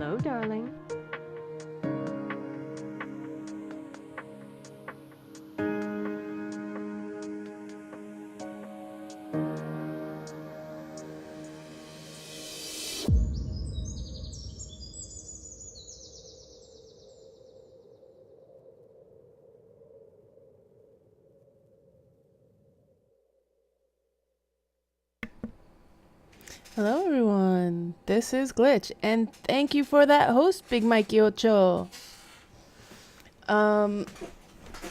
Hello, darling. Hello everyone, this is Glitch, and thank you for that host, Big Mikey Ocho. For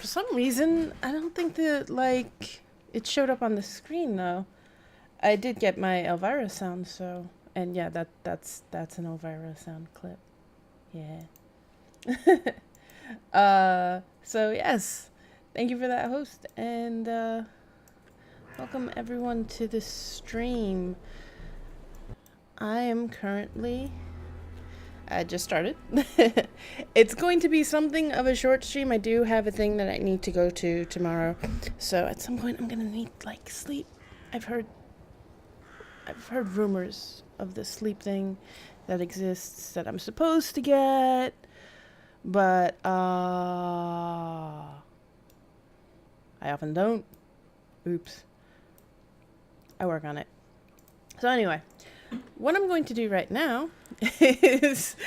some reason, I don't think that, it showed up on the screen, though. I did get my Elvira sound, so, and yeah, that's an Elvira sound clip. Yeah. So yes, thank you for that host, and, welcome everyone to the stream. I just started. It's going to be something of a short stream. I do have a thing that I need to go to tomorrow. So at some point I'm going to need sleep. I've heard rumors of the sleep thing that exists that I'm supposed to get. But I often don't. Oops. I work on it. So anyway, what I'm going to do right now is,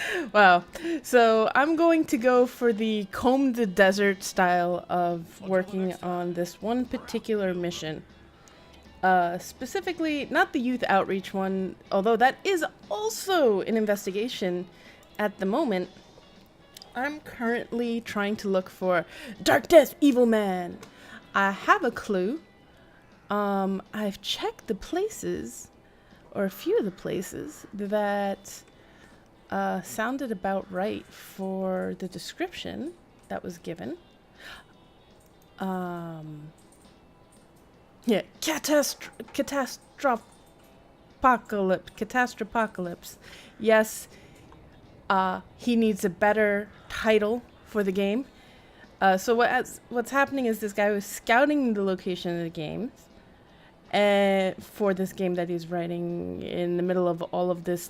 so I'm going to go for the comb the desert style of working on this one particular mission. Specifically, not the youth outreach one, although that is also an investigation at the moment. I'm currently trying to look for Dark Death Evil Man. I have a clue. I've checked the places, or a few of the places, that sounded about right for the description that was given. Yeah, Catastrophocalypse. Yes, he needs a better title for the game. So what's happening is this guy was scouting the location of the game, for this game that he's writing in the middle of all of this,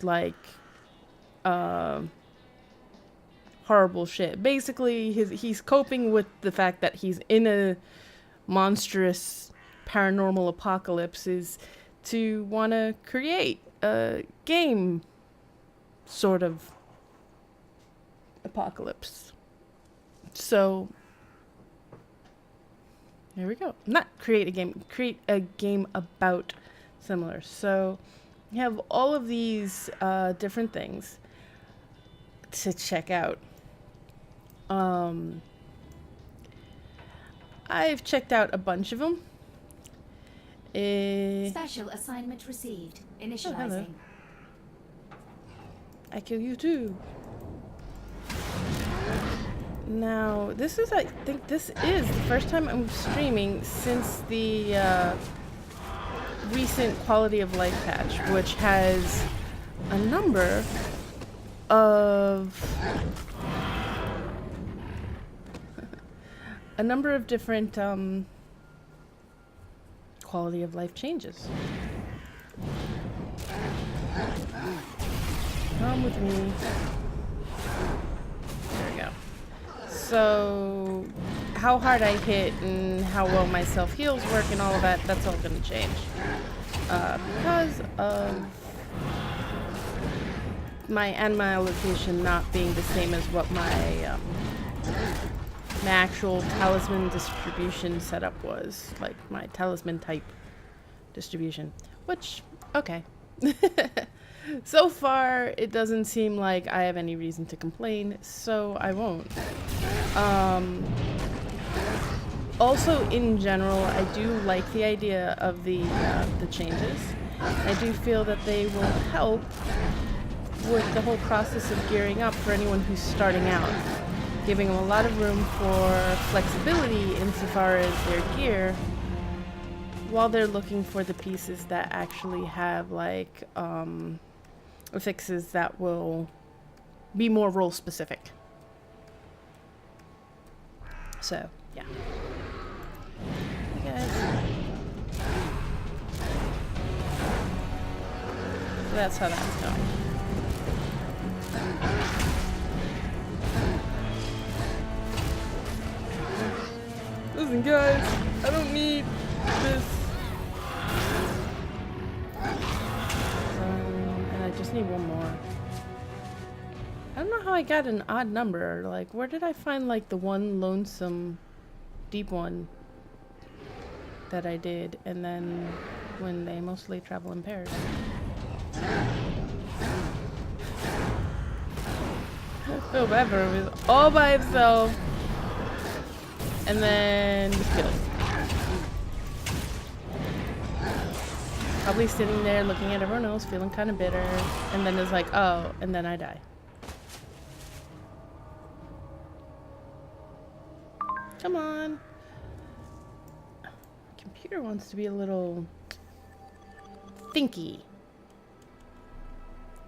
horrible shit. Basically, he's coping with the fact that he's in a monstrous paranormal apocalypse is to want to create a game sort of apocalypse. So there we go. Not create a game, create a game about similar. So you have all of these different things to check out. I've checked out a bunch of them. Special assignment received. Initializing. Oh, hello. I kill you too. Now, I think this is the first time I'm streaming since the recent quality of life patch, which has a number of different quality of life changes. Come with me. There we go. So how hard I hit and how well my self-heals work and all of that, that's all going to change. Because of my animal location not being the same as what my actual talisman distribution setup was. Like my talisman type distribution. Which, okay. So far, it doesn't seem like I have any reason to complain, so I won't. Also, in general, I do like the idea of the changes. I do feel that they will help with the whole process of gearing up for anyone who's starting out, giving them a lot of room for flexibility insofar as their gear, while they're looking for the pieces that actually have affixes that will be more role specific. So, yeah. Hey guys. So that's how that's going. Listen, guys, I don't need this. And I just need one more. I don't know how I got an odd number. Like, where did I find, like, the one lonesome deep one that I did, and then when they mostly travel in pairs? Phil Bever was all by himself, and then was killed. Probably sitting there looking at everyone else, feeling kind of bitter, and then is like, oh, and then I die. Come on. Computer wants to be a little thinky.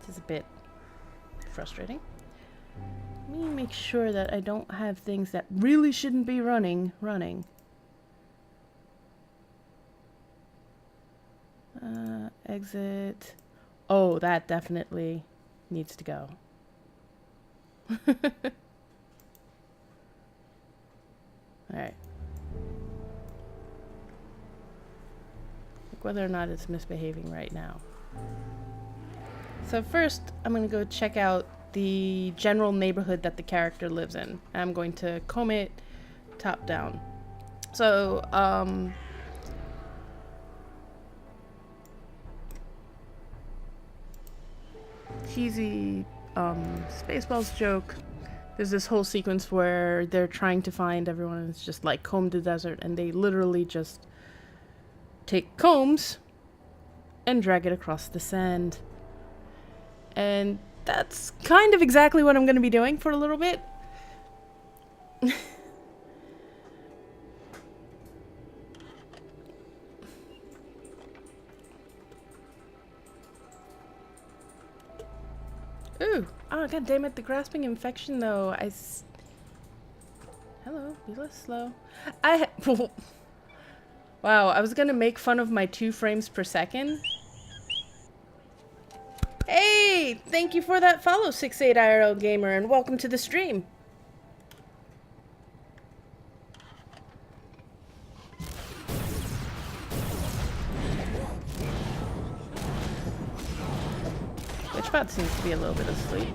This is a bit frustrating. Let me make sure that I don't have things that really shouldn't be running. Exit. Oh, that definitely needs to go. Alright. Look whether or not it's misbehaving right now. So first, I'm going to go check out the general neighborhood that the character lives in. I'm going to comb it top down. So, cheesy Spaceballs joke. There's this whole sequence where they're trying to find everyone, and it's just like comb the desert, and they literally just take combs and drag it across the sand. And that's kind of exactly what I'm going to be doing for a little bit. Ooh. Oh, god damn it. The grasping infection, though. Hello. Be less slow. Wow. I was going to make fun of my 2 frames per second. Hey! Thank you for that follow, 68IRL Gamer, and welcome to the stream. Glitchbot seems to be a little bit asleep.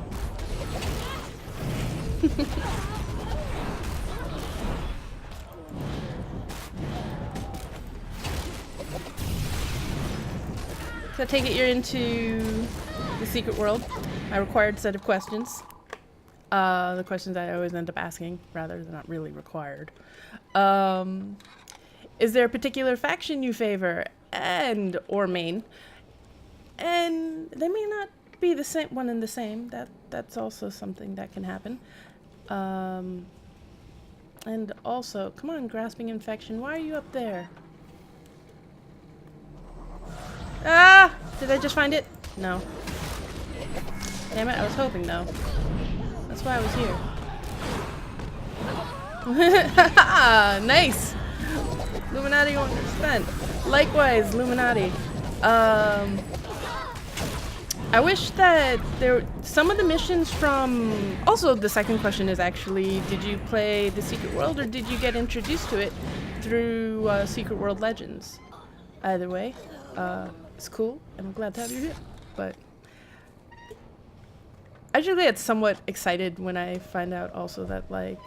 So I take it you're into the secret world. My required set of questions. The questions I always end up asking, rather they're not really required. Is there a particular faction you favor and or main? And they may not be the same one and the same. That's also something that can happen. And also, come on, grasping infection. Why are you up there? Ah! Did I just find it? No. Damn it, I was hoping though. That's why I was here. Nice! Illuminati understand. Likewise, Illuminati. I wish that some of the missions from... Also, the second question is actually, did you play the Secret World or did you get introduced to it through Secret World Legends? Either way, it's cool. I'm glad to have you here. But I usually get somewhat excited when I find out also that, like,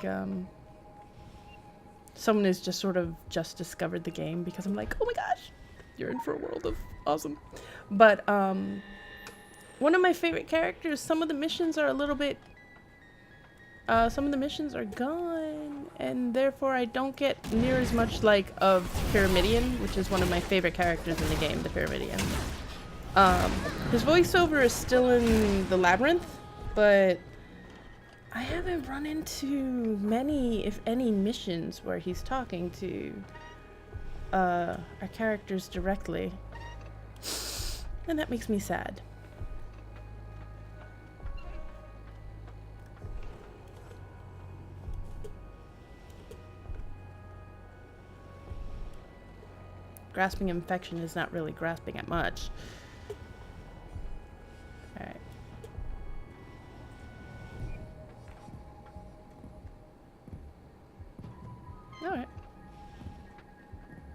someone has just sort of just discovered the game, because I'm like, oh my gosh, you're in for a world of awesome. But, one of my favorite characters, some of the missions are a little bit... some of the missions are gone, and therefore I don't get near as much, like, of Pyramidion, which is one of my favorite characters in the game, the Pyramidion. His voiceover is still in the Labyrinth, but I haven't run into many, if any, missions where he's talking to our characters directly. And that makes me sad. Grasping infection is not really grasping at much. Alright.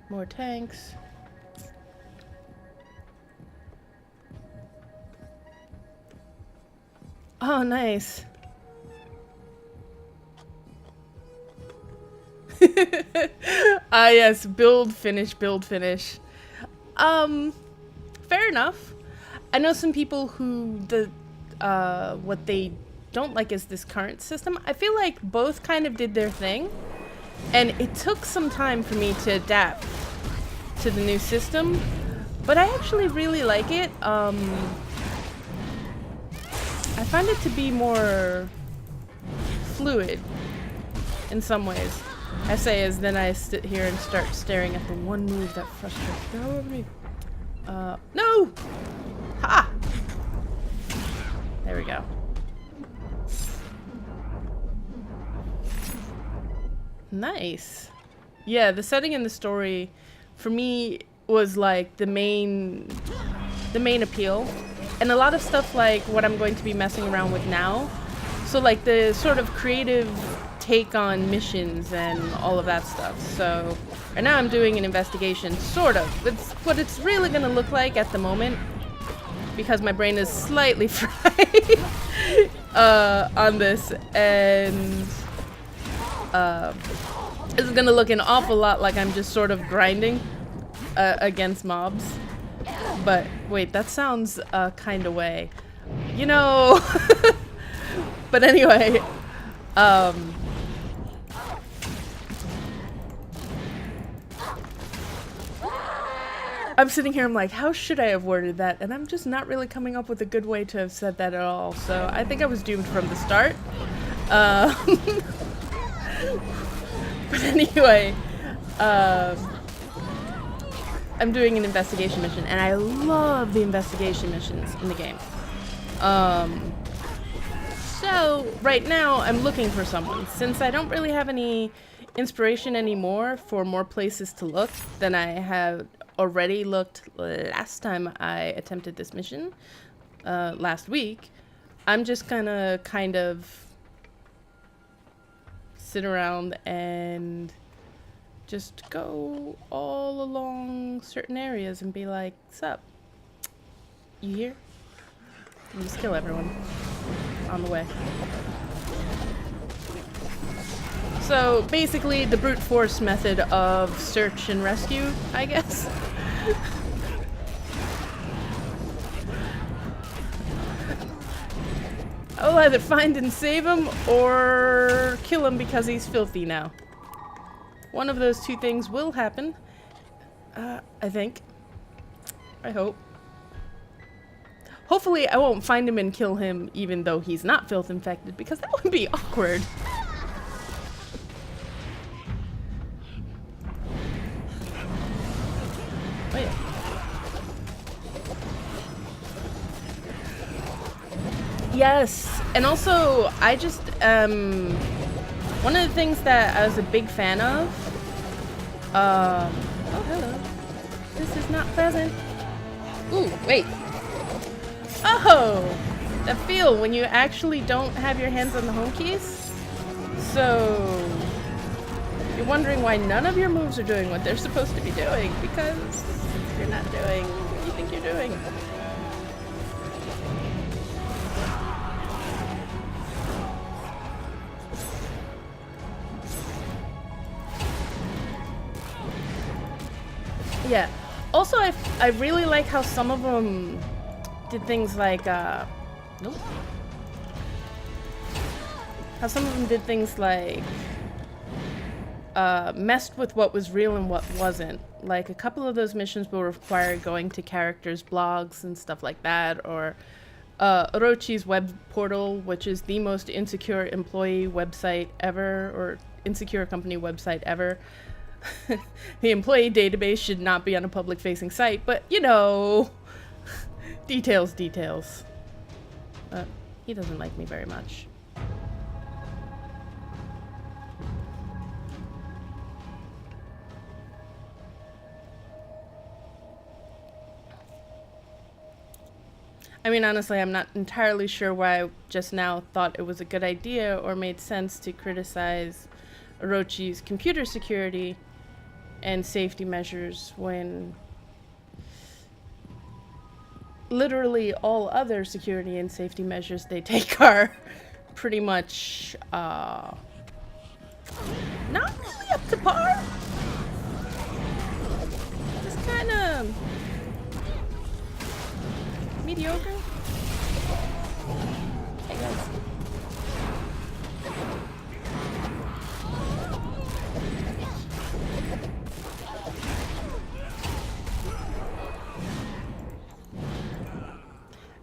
More tanks. Oh, nice. Ah, yes, build, finish, build, finish. Fair enough. I know some people who what they don't like is this current system. I feel like both kind of did their thing, and it took some time for me to adapt to the new system, but I actually really like it. I find it to be more fluid in some ways. I say as then I sit here and start staring at the one move that frustrates me. No! Ha! There we go. Nice. Yeah, the setting in the story for me was like the main appeal. And a lot of stuff like what I'm going to be messing around with now. So like the sort of creative take on missions and all of that stuff. So right now I'm doing an investigation, sort of. It's what it's really gonna look like at the moment, because my brain is slightly fried on this, and it's gonna look an awful lot like I'm just sort of grinding against mobs. But wait, that sounds kind of way, you know. But anyway, I'm sitting here, I'm like, how should I have worded that? And I'm just not really coming up with a good way to have said that at all. So I think I was doomed from the start. But anyway, I'm doing an investigation mission, and I love the investigation missions in the game. So right now I'm looking for someone. Since I don't really have any inspiration anymore for more places to look than I have already looked last time I attempted this mission, last week, I'm just gonna kind of sit around and just go all along certain areas and be like, sup, you here? And just kill everyone on the way. So basically the brute force method of search and rescue, I guess. I'll either find and save him or kill him because he's filthy now. One of those two things will happen. I think. I hope. Hopefully I won't find him and kill him even though he's not filth infected, because that would be awkward. Oh yeah. Yes, and also I just one of the things that I was a big fan of, oh hello, this is not present. Ooh, wait. Oh, the feel when you actually don't have your hands on the home keys. So you're wondering why none of your moves are doing what they're supposed to be doing, because you're not doing what you think you're doing. Yeah. Also, I really like how some of them did things like, nope. How some of them did things like, messed with what was real and what wasn't. Like, a couple of those missions will require going to characters' blogs and stuff like that, or Orochi's web portal, which is the most insecure employee website ever, or insecure company website ever. The employee database should not be on a public-facing site, but, you know, details. He doesn't like me very much. I mean, honestly, I'm not entirely sure why I just now thought it was a good idea or made sense to criticize Orochi's computer security and safety measures when literally all other security and safety measures they take are pretty much not really up to par. Just kind of mediocre. Hey guys.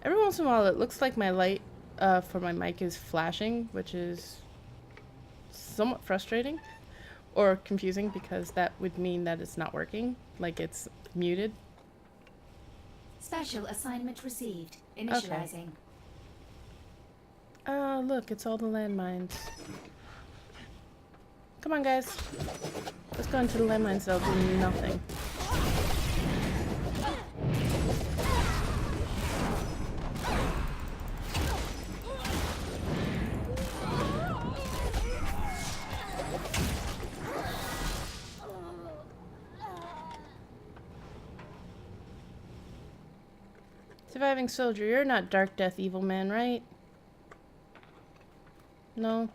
Every once in a while, it looks like my light for my mic is flashing, which is somewhat frustrating or confusing because that would mean that it's not working, like it's muted. Special assignment received. Initializing. Oh, look, it's all the landmines. Come on, guys. Let's go into the landmines. They'll do nothing. Surviving soldier, you're not Dark Death Evil Man, right? No?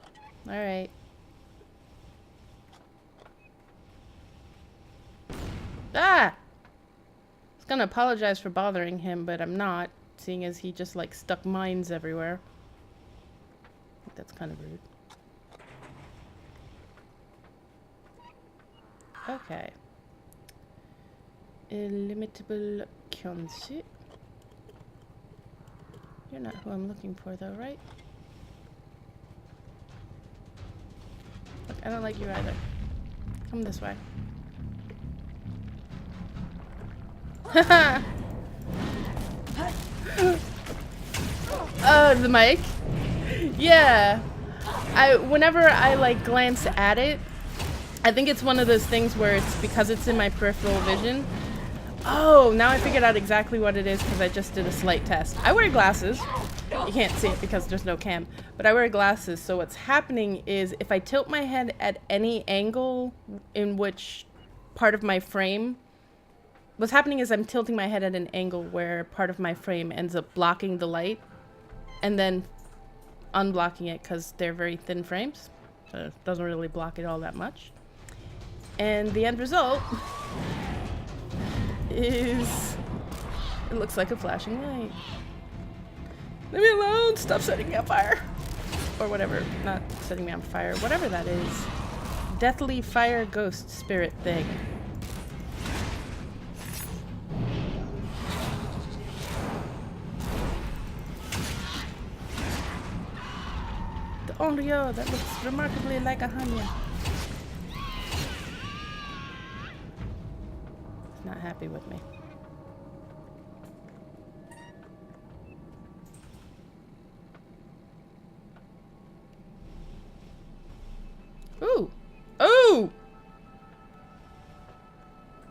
Alright. Ah! I was gonna apologize for bothering him, but I'm not, seeing as he just like stuck mines everywhere. I think that's kind of rude. Okay. Illimitable Kyonsu. You're not who I'm looking for though, right? Look, I don't like you either. Come this way. Haha! The mic? Yeah. Whenever I like glance at it, I think it's one of those things where it's because it's in my peripheral vision. Oh, now I figured out exactly what it is because I just did a slight test. I wear glasses. You can't see it because there's no cam, but I wear glasses. So what's happening is if I tilt my head at any angle in which part of my frame, what's happening is I'm tilting my head at an angle where part of my frame ends up blocking the light and then unblocking it because they're very thin frames. So it doesn't really block it all that much. And the end result is it looks like a flashing light. Leave me alone! Stop setting me on fire! Or whatever. Not setting me on fire. Whatever that is. Deathly fire ghost spirit thing. The Onryo that looks remarkably like a Hanya. Not happy with me. Ooh! Ooh!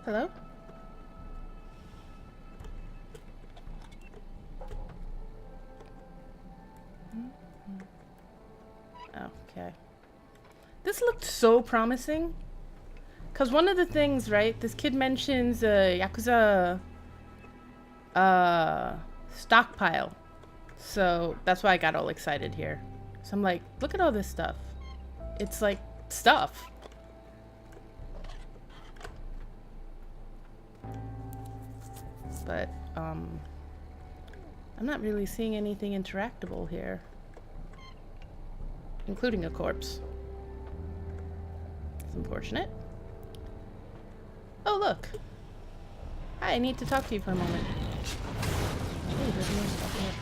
Hello? Okay. This looked so promising. Because one of the things, right, this kid mentions Yakuza stockpile. So that's why I got all excited here. So I'm like, look at all this stuff. It's like stuff. But I'm not really seeing anything interactable here. Including a corpse. It's unfortunate. Oh, look. Hi, I need to talk to you for a moment. Ooh, there's more stuff here.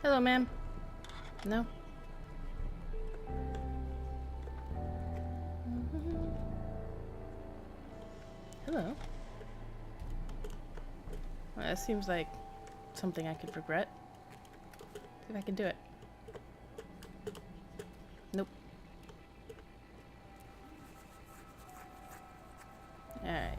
Hello, ma'am. No? Hello. Well, that seems like something I could regret. See if I can do it. Nope. Alright.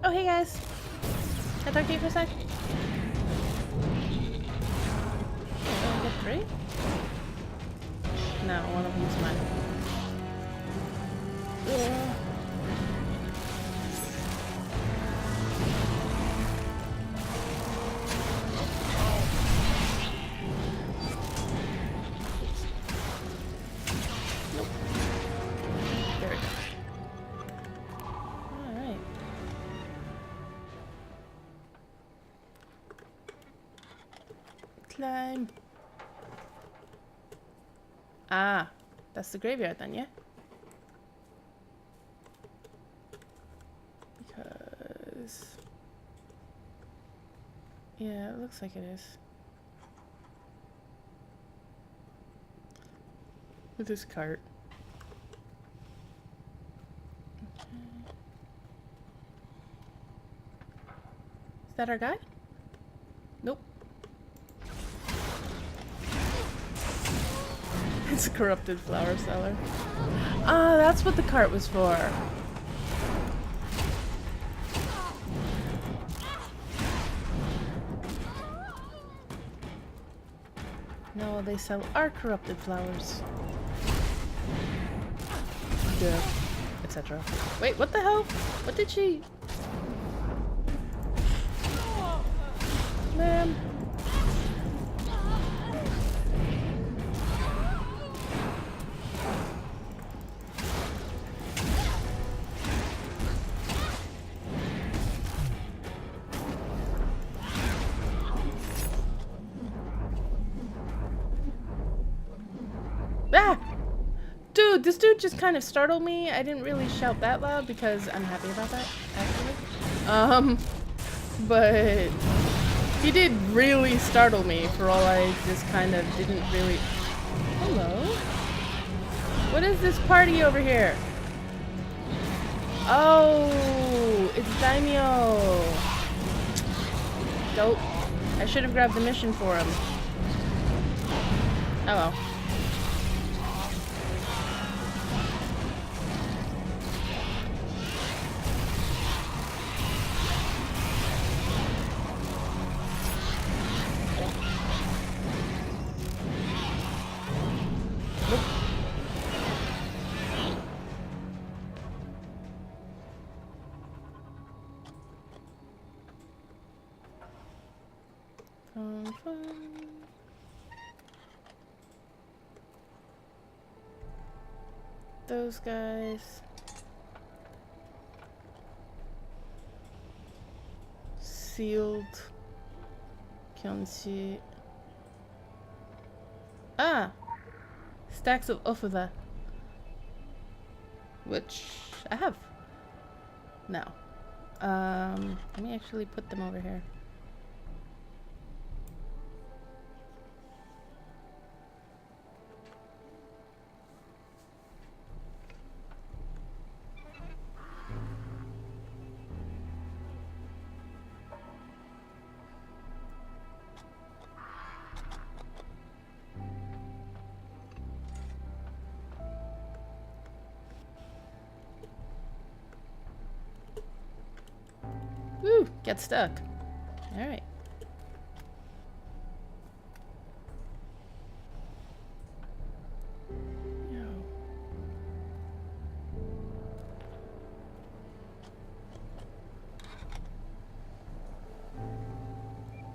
Oh, hey guys. Can I talk to you for a sec? Oh, get 3? No, one of them's mine. Ugh. Nope. There we go. Alright. Climb. Ah, that's the graveyard then, yeah? Because... yeah, it looks like it is. With this cart. Okay. Is that our guy? Nope. It's a corrupted flower seller. Ah, that's what the cart was for. No, they sell our corrupted flowers. Duh. Etc. Wait, what the hell? What did she... Ma'am. Ah! Dude, this dude just kind of startled me. I didn't really shout that loud because I'm happy about that, actually. But he did really startle me for all I just kind of didn't really... Hello? What is this party over here? Oh, it's Daimyo. Dope. I should have grabbed the mission for him. Oh well. Those guys. Sealed. Kyonchi. Ah! Stacks of Ofuda. Which I have. Now. Let me actually put them over here. Woo! Get stuck. Alright.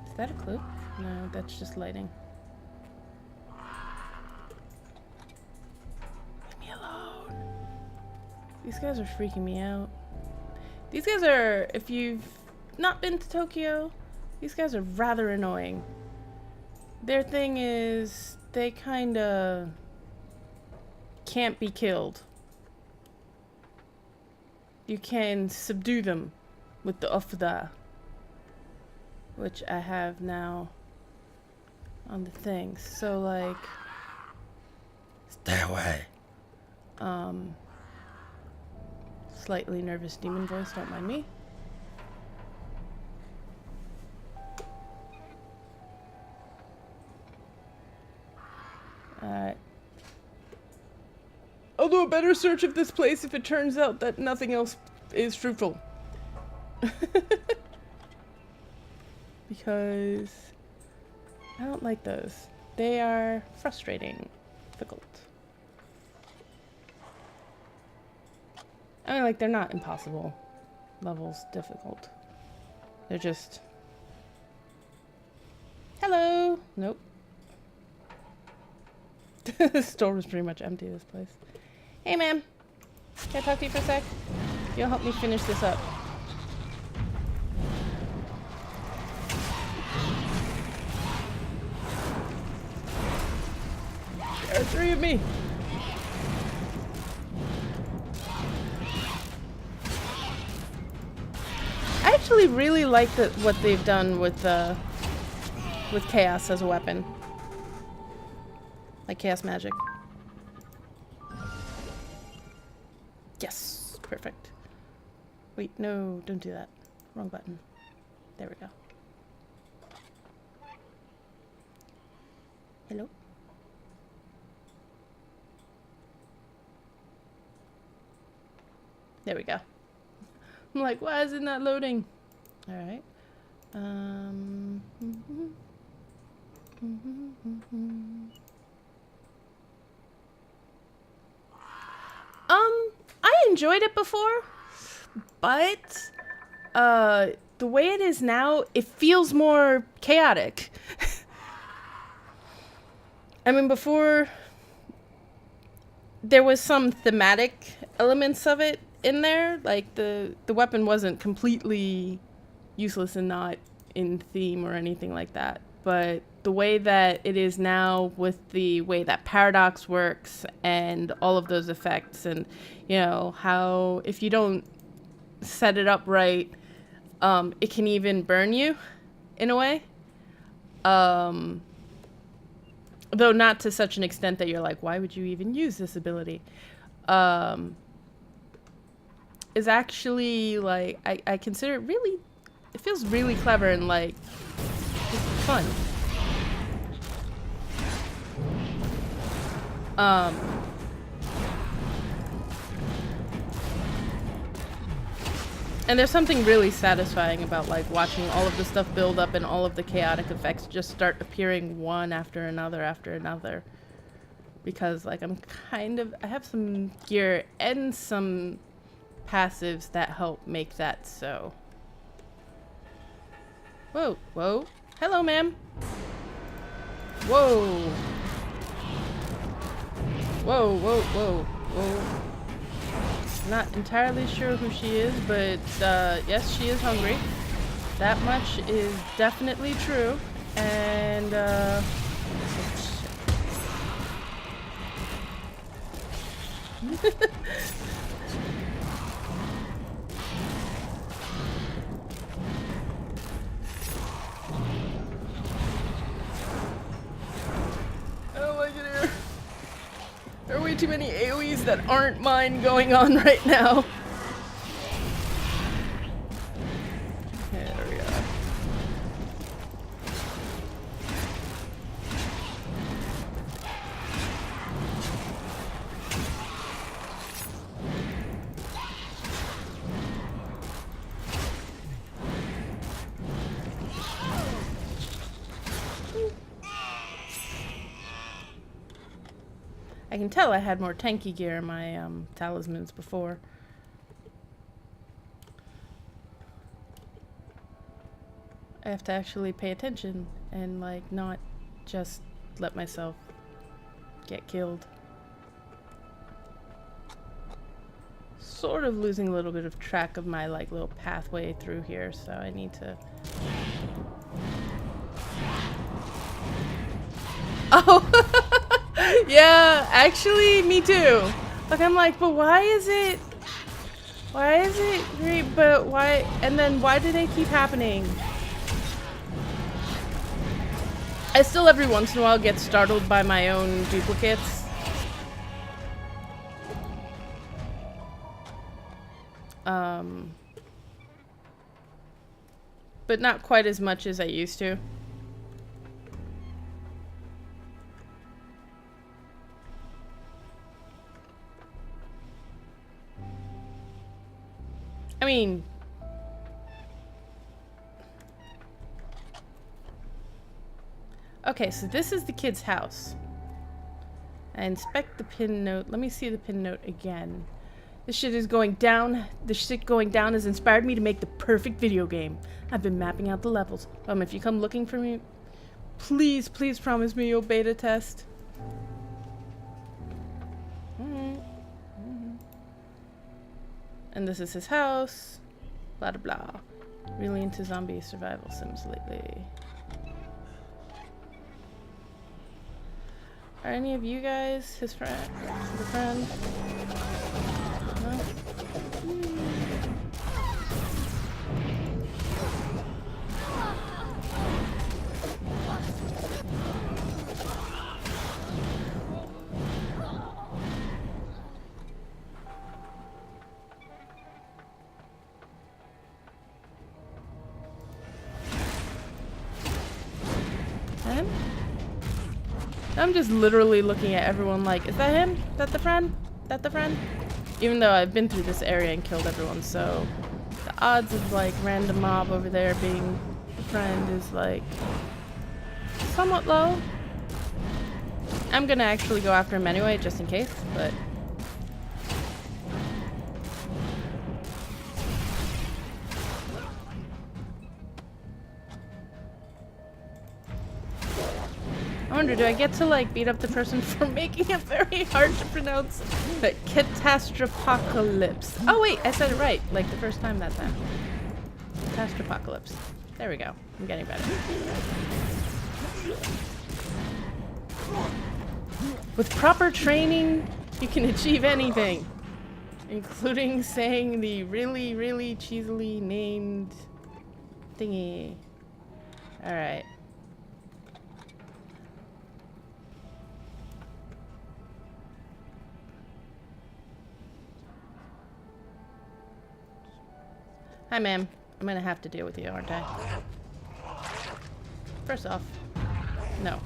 Is that a clue? No, that's just lighting. Leave me alone. These guys are freaking me out. These guys are, if you've not been to Tokyo, these guys are rather annoying. Their thing is, they kinda can't be killed. You can subdue them with the Ofda, which I have now on the things. So like, stay away. Slightly nervous demon voice, don't mind me. Alright. I'll do a better search of this place if it turns out that nothing else is fruitful. Because I don't like those. They are frustrating. Difficult. I mean, like, they're not impossible levels difficult. They're just... Hello! Nope. The store was pretty much empty, this place. Hey, ma'am. Can I talk to you for a sec? You'll help me finish this up. There are 3 of me. I actually really like what they've done with chaos as a weapon. Like chaos magic. Yes, perfect. Wait, no, don't do that. Wrong button. There we go. Hello? There we go. I'm like, why is it not loading? Alright. I enjoyed it before, but the way it is now, it feels more chaotic. I mean, before there was some thematic elements of it in there, like the weapon wasn't completely useless and not in theme or anything like that, but the way that it is now with the way that paradox works and all of those effects, and you know how if you don't set it up right, it can even burn you in a way, though not to such an extent that you're like, why would you even use this ability, is actually like I consider it really, it feels really clever and like just fun. And there's something really satisfying about like watching all of the stuff build up and all of the chaotic effects just start appearing one after another. Because like I have some gear and some passives that help make that so. Whoa, whoa. Hello, ma'am. Whoa. Whoa, whoa, whoa, whoa. Not entirely sure who she is, but yes, she is hungry. That much is definitely true. And there are way too many AoEs that aren't mine going on right now. There we go. I can tell I had more tanky gear in my talismans before. I have to actually pay attention and like not just let myself get killed. sort of losing a little bit of track of my like little pathway through here, so I need to... Oh! Yeah, actually, me too. Like, I'm like, but why is it great, but why, and then why do they keep happening? I still every once in a while get startled by my own duplicates. But not quite as much as I used to. I mean, okay, so this is the kid's house. I inspect the pin note. Let me see the pin note again. This shit is going down. This shit going down has inspired me to make the perfect video game. I've been mapping out the levels. If you come looking for me, please, please promise me you'll beta test. And this is his house. Blah, blah, blah. Really into zombie survival sims lately. Are any of you guys his friend? The friend? No? Him? I'm just literally looking at everyone like, is that him? Is that the friend? Is that the friend? Even though I've been through this area and killed everyone, so the odds of like random mob over there being the friend is like somewhat low. I'm gonna actually go after him anyway, just in case, but I wonder, do I get to like beat up the person for making it very hard to pronounce? But Catastropocalypse. Oh wait, I said it right, like the first time that time. Catastropocalypse. There we go. I'm getting better. With proper training, you can achieve anything, including saying the really, really cheesily named thingy. All right. Hi, ma'am. I'm gonna have to deal with you, aren't I? First off, no.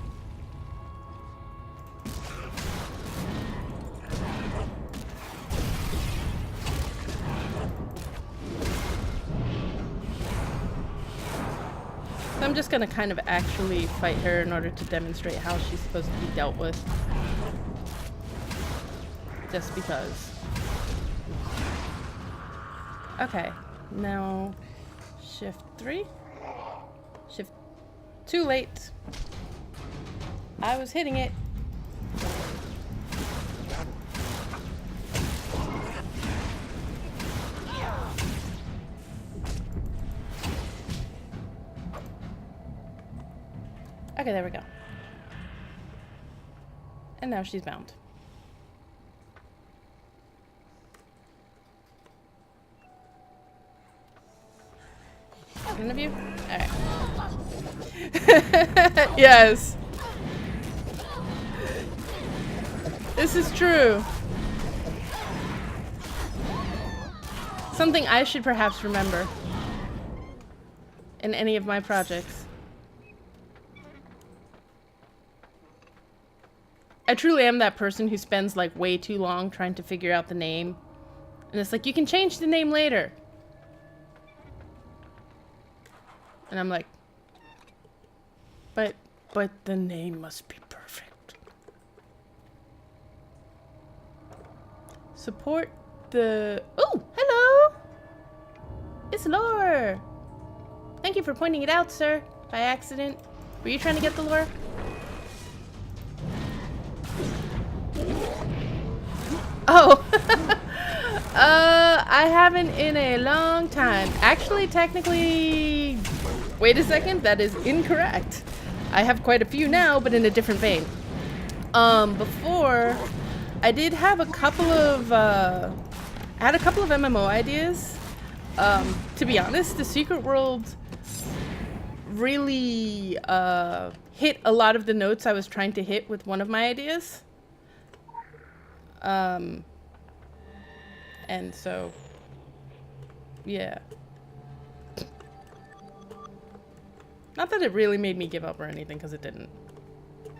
So I'm just gonna kind of actually fight her in order to demonstrate how she's supposed to be dealt with. Just because. Okay. Now, shift 3. Shift. Too late. I was hitting it. Okay, there we go. And now she's bound. None of you? Alright. Yes. This is true. Something I should perhaps remember in any of my projects. I truly am that person who spends like way too long trying to figure out the name. And it's like, you can change the name later. And I'm like, but the name must be perfect. Support the... Oh, hello! It's lore! Thank you for pointing it out, sir. By accident. Were you trying to get the lore? Oh! I haven't in a long time. Actually, technically, wait a second, that is incorrect. I have quite a few now, but in a different vein. Before, I did have a couple of, I had a couple of MMO ideas. To be honest, the Secret World really, hit a lot of the notes I was trying to hit with one of my ideas. And so, yeah. Not that it really made me give up or anything, because it didn't.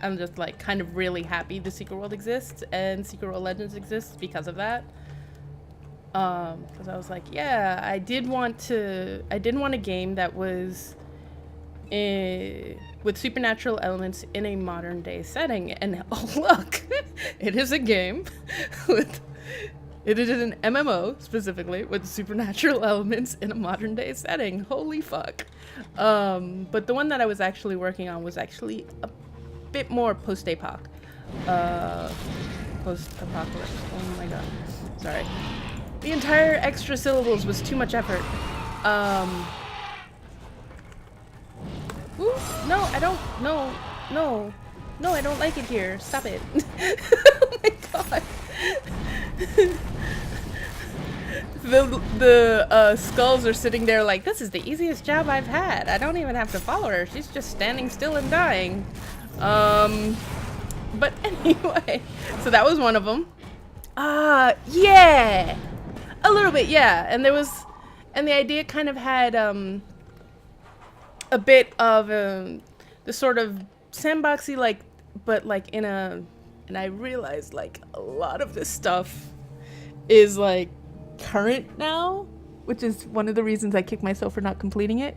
I'm just like kind of really happy the Secret World exists and Secret World Legends exists because of that. Because I was like, yeah, I did want a game that was with supernatural elements in a modern day setting. And oh look, it is a game with. It is an MMO, specifically, with supernatural elements in a modern day setting. Holy fuck. But the one that I was actually working on was actually a bit more post-apoc. Post-apocalypse. Oh my god. Sorry. The entire extra syllables was too much effort. Ooh, no, I don't. No, I don't like it here. Stop it. Oh my god. The skulls are sitting there like, this is the easiest job I've had. I don't even have to follow her. She's just standing still and dying. But anyway, so that was one of them. Yeah, a little bit, yeah. And the idea kind of had a bit of the sort of sandboxy, like, but like and I realized like a lot of this stuff is like current now, which is one of the reasons I kick myself for not completing it,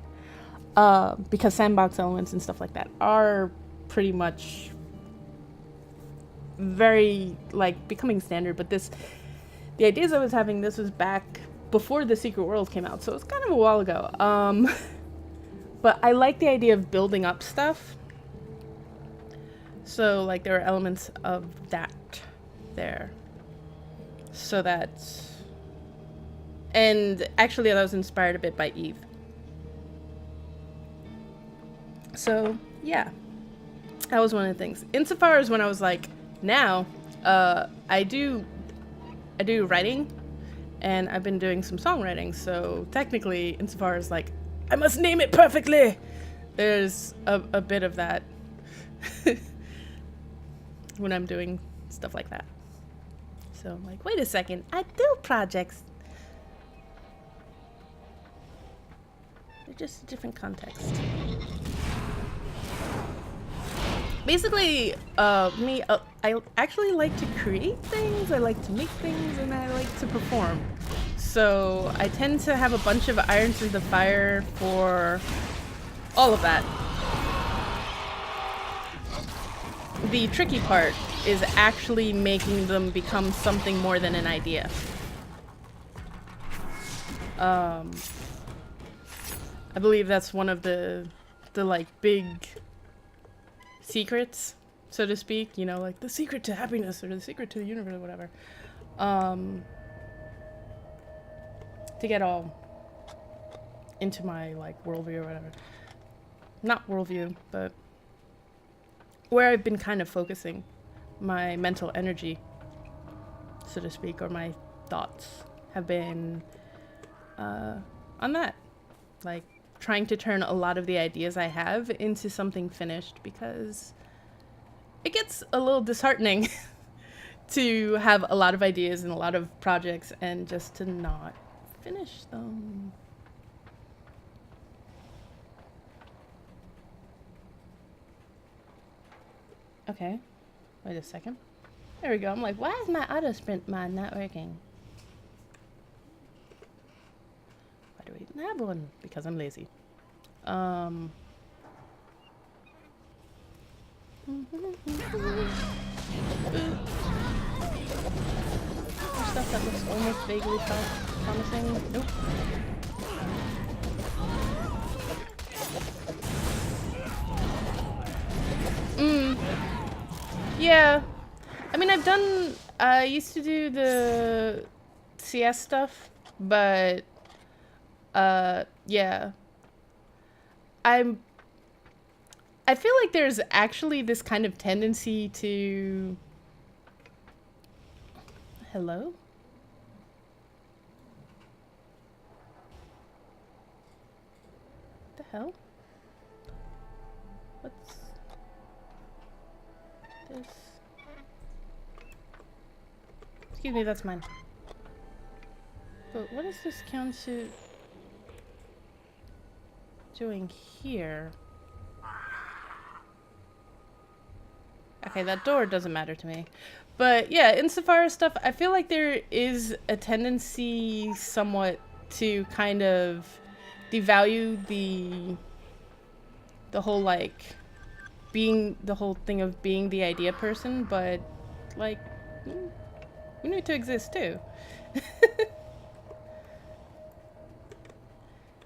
because sandbox elements and stuff like that are pretty much very like becoming standard. But the ideas I was having, this was back before the Secret World came out, so it's kind of a while ago. But I like the idea of building up stuff. So like there are elements of that there. So that's, and actually that was inspired a bit by Eve. So yeah, that was one of the things. Insofar as when I was like, now, I do writing, and I've been doing some songwriting. So technically, insofar as like, I must name it perfectly, there's a bit of that when I'm doing stuff like that. So I'm like, wait a second, I do projects. They're just a different context. Basically, I actually like to create things, I like to make things, and I like to perform. So I tend to have a bunch of irons in the fire for all of that. The tricky part is actually making them become something more than an idea. I believe that's one of the like big secrets, so to speak, you know, like the secret to happiness or the secret to the universe or whatever. To get all into my like worldview or whatever. Not worldview, but where I've been kind of focusing my mental energy, so to speak, or my thoughts have been on that. Like trying to turn a lot of the ideas I have into something finished, because it gets a little disheartening to have a lot of ideas and a lot of projects and just to not finish them. Okay, wait a second. There we go. I'm like, why is my auto sprint mod not working? Why do we even have one? Because I'm lazy. Stuff that looks almost vaguely promising. Nope. Yeah. I mean, I used to do the CS stuff, but yeah. I feel like there's actually this kind of tendency to... Hello? What the hell? What's this? Excuse me, that's mine. But what is this council doing here? Okay, that door doesn't matter to me. But yeah, insofar as stuff, I feel like there is a tendency somewhat to kind of devalue the whole, like, being the whole thing of being the idea person, but like, we need to exist too.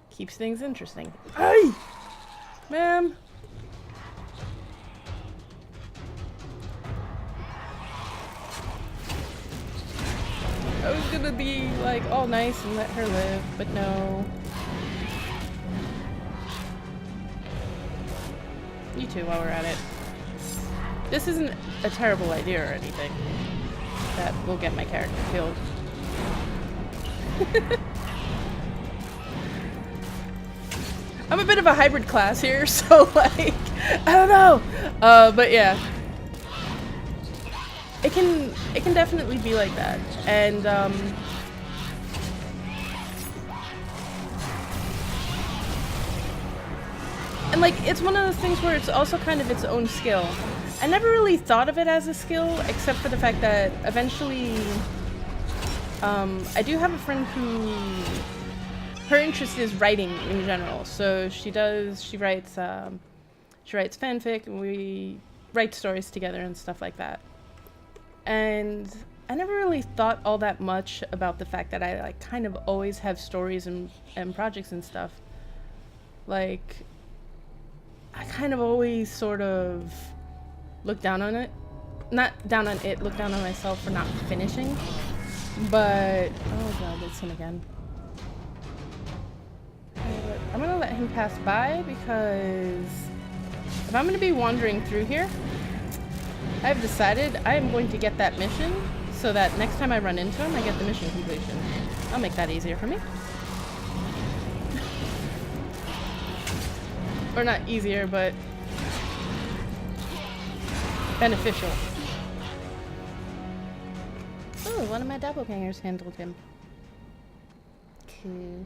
Keeps things interesting. Hey! Ma'am! I was gonna be like all nice and let her live, but no. You too, while we're at it. This isn't a terrible idea or anything that will get my character killed. I'm a bit of a hybrid class here, so like, I don't know. But yeah. It can definitely be like that. And like, it's one of those things where it's also kind of its own skill. I never really thought of it as a skill, except for the fact that eventually, I do have a friend who, her interest is writing in general. So she writes fanfic, and we write stories together and stuff like that. And I never really thought all that much about the fact that I like kind of always have stories and projects and stuff. Like, I kind of always sort of look down on it. Not down on it, look down on myself for not finishing. But, oh god, it's him again. I'm gonna let him pass by because if I'm gonna be wandering through here, I've decided I am going to get that mission so that next time I run into him, I get the mission completion. I'll make that easier for me. Or not easier, but beneficial. Oh, one of my doppelgangers handled him. Cool.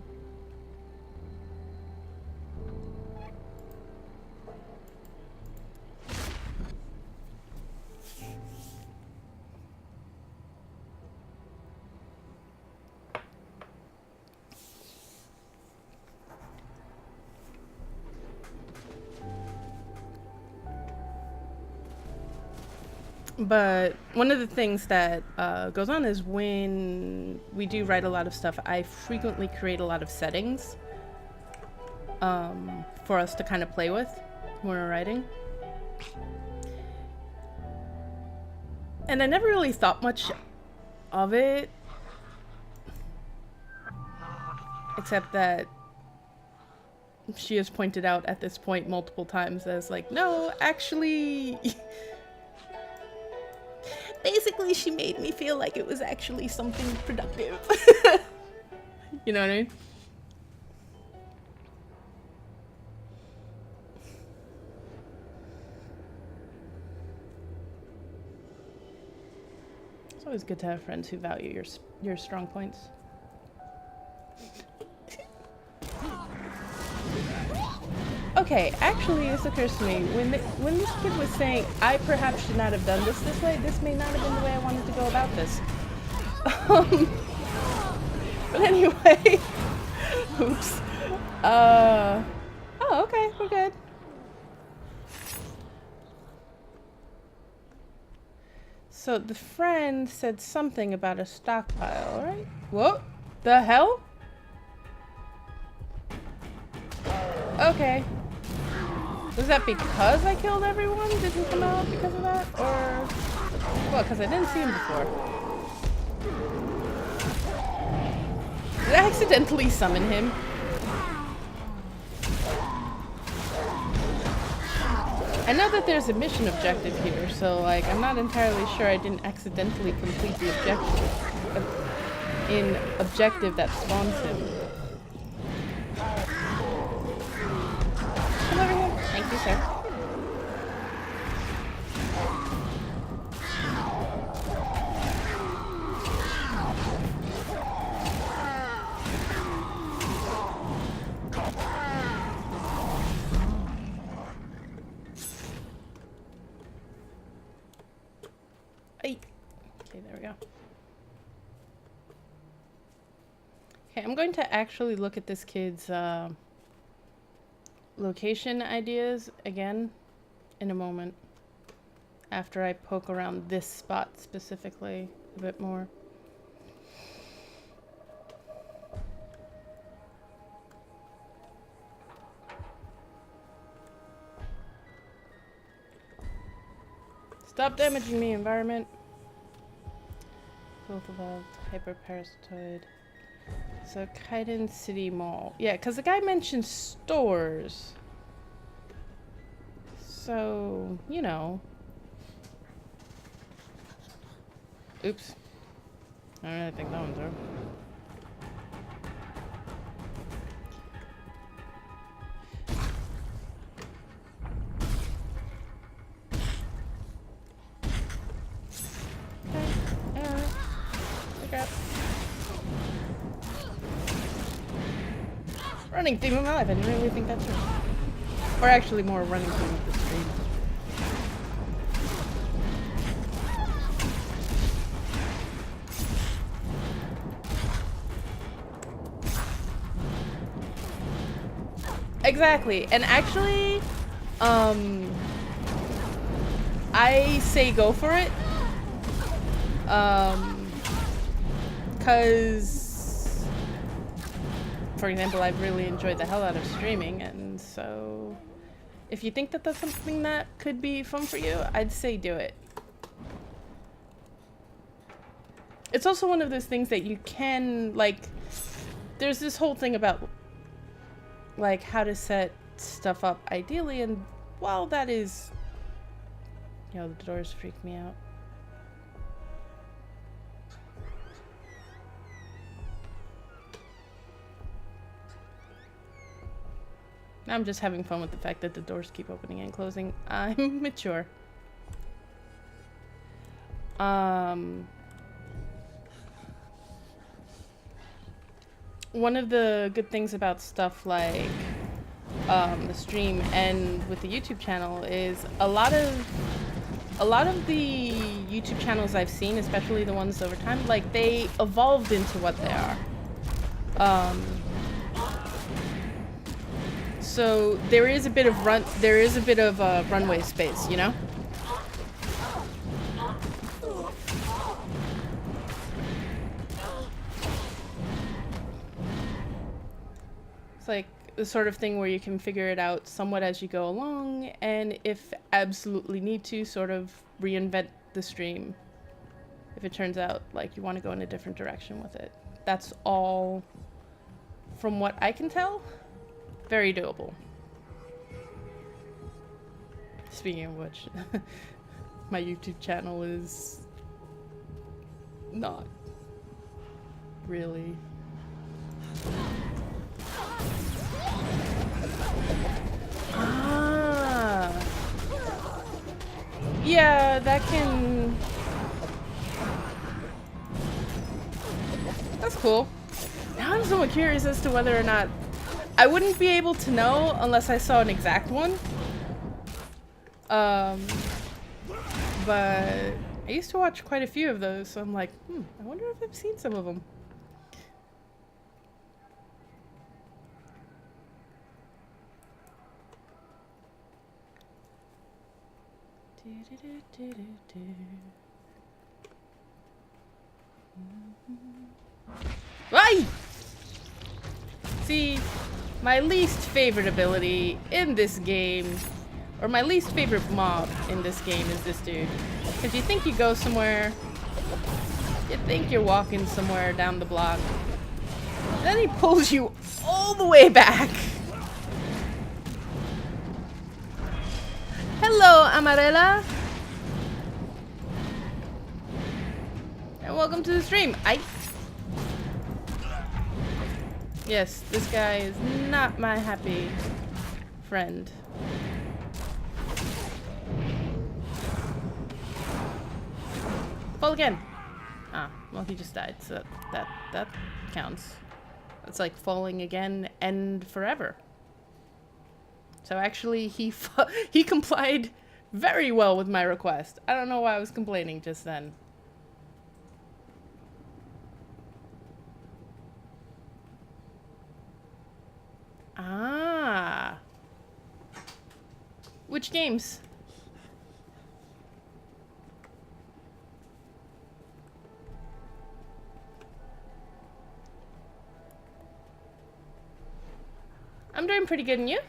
But one of the things that goes on is when we do write a lot of stuff, I frequently create a lot of settings for us to kind of play with when we're writing. And I never really thought much of it, except that she has pointed out at this point multiple times as like, no, actually... Basically, she made me feel like it was actually something productive. You know what I mean? It's always good to have friends who value your strong points. Okay, actually, this occurs to me. When this kid was saying, I perhaps should not have done this way, this may not have been the way I wanted to go about this. But anyway, oops. Oh, okay, we're good. So the friend said something about a stockpile, right? What the hell? Okay. Was that because I killed everyone? Did he come out because of that? Or... Well, because I didn't see him before. Did I accidentally summon him? I know that there's a mission objective here, so like I'm not entirely sure I didn't accidentally complete the objective that spawns him. Come over here. Thank you, sir. Okay, there we go. Okay, I'm going to actually look at this kid's location ideas again in a moment after I poke around this spot specifically a bit more. Stop damaging me, environment. Both evolved, hyperparasitoid. So, Kaiden City Mall. Yeah, because the guy mentioned stores. So, you know. Oops. I don't really think that one's over. Running theme of my life. I didn't really think that's right. Or actually more running theme of the stream. Exactly. And actually, I say go for it. 'Cause for example, I've really enjoyed the hell out of streaming, and so if you think that that's something that could be fun for you, I'd say do it. It's also one of those things that you can, like, there's this whole thing about, like, how to set stuff up ideally, and while that is, you know, the doors freak me out. I'm just having fun with the fact that the doors keep opening and closing. I'm mature. One of the good things about stuff like the stream and with the YouTube channel is a lot of the YouTube channels I've seen, especially the ones over time, like they evolved into what they are. So there is a bit of runway space, you know? It's like the sort of thing where you can figure it out somewhat as you go along, and if absolutely need to, sort of reinvent the stream if it turns out like you want to go in a different direction with it. That's all, from what I can tell, very doable. Speaking of which, my YouTube channel is not really. Ah. Yeah, that can. That's cool. Now I'm somewhat curious as to whether or not I wouldn't be able to know unless I saw an exact one. But I used to watch quite a few of those, so I'm like, I wonder if I've seen some of them. Why? See, my least favorite ability in this game, or my least favorite mob in this game, is this dude. Because you think you go somewhere, you think you're walking somewhere down the block, Then he pulls you all the way back. Hello, Amarela. And welcome to the stream. Yes, this guy is not my happy friend. Fall again. Ah, well, he just died, so that counts. It's like falling again and forever. So actually, he complied very well with my request. I don't know why I was complaining just then. Ah. Which games? I'm doing pretty good, and you?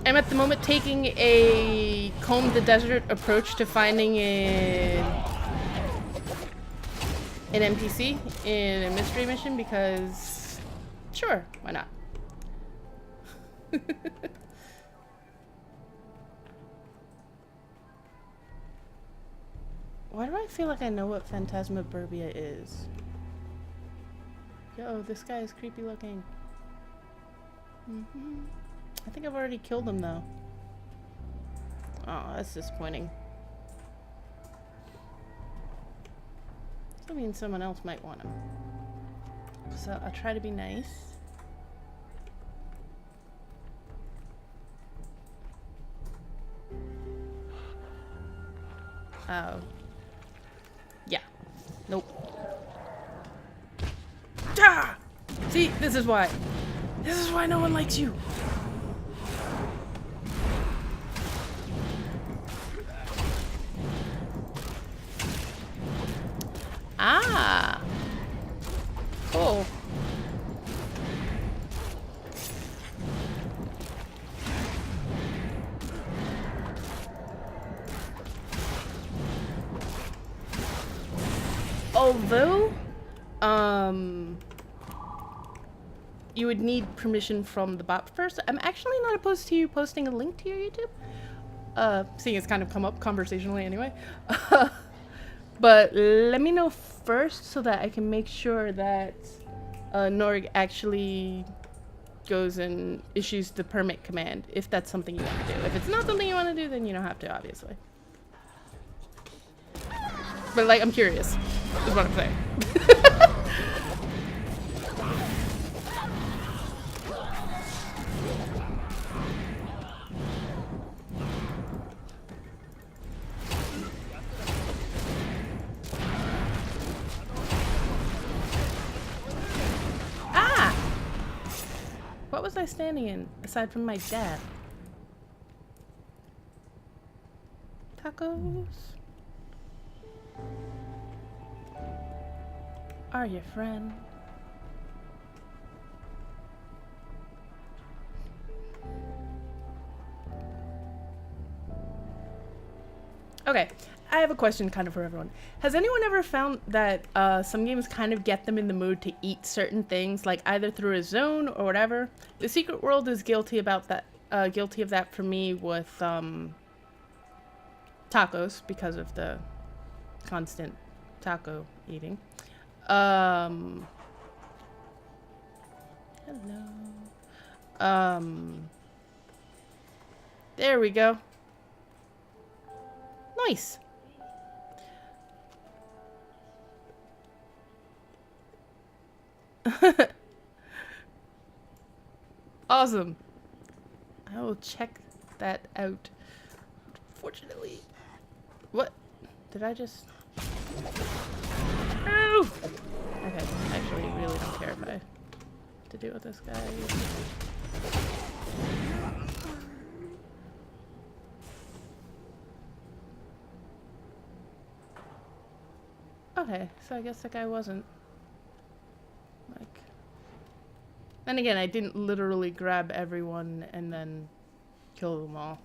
I'm at the moment taking a comb the desert approach to finding an NPC in a mystery mission because, sure, why not? Why do I feel like I know what Phantasmagoria is? Yo, this guy is creepy looking. I think I've already killed him though. Oh, that's disappointing. That means someone else might want him. So I'll try to be nice. Oh. Yeah. Nope. Ah! See, this is why. This is why no one likes you. Ah. Cool. Although, you would need permission from the bot first. I'm actually not opposed to you posting a link to your YouTube. Seeing it's kind of come up conversationally anyway. But let me know first so that I can make sure that Norg actually goes and issues the permit command if that's something you want to do. If it's not something you want to do, then you don't have to, obviously. But like, I'm curious, is what I'm saying. Ah! What was I standing in, aside from my dad? Tacos? Are you friend? Okay, I have a question kind of for everyone. Has anyone ever found that some games kind of get them in the mood to eat certain things, like either through a zone or whatever? The Secret World is guilty about that. Guilty of that for me with tacos because of the constant taco eating. Hello. There we go. Nice. Awesome. I will check that out. Fortunately. What? Did I just... Oh! Okay, I actually really don't care if I have to deal with this guy. Okay, so I guess that guy wasn't. Like... Then again, I didn't literally grab everyone and then kill them all.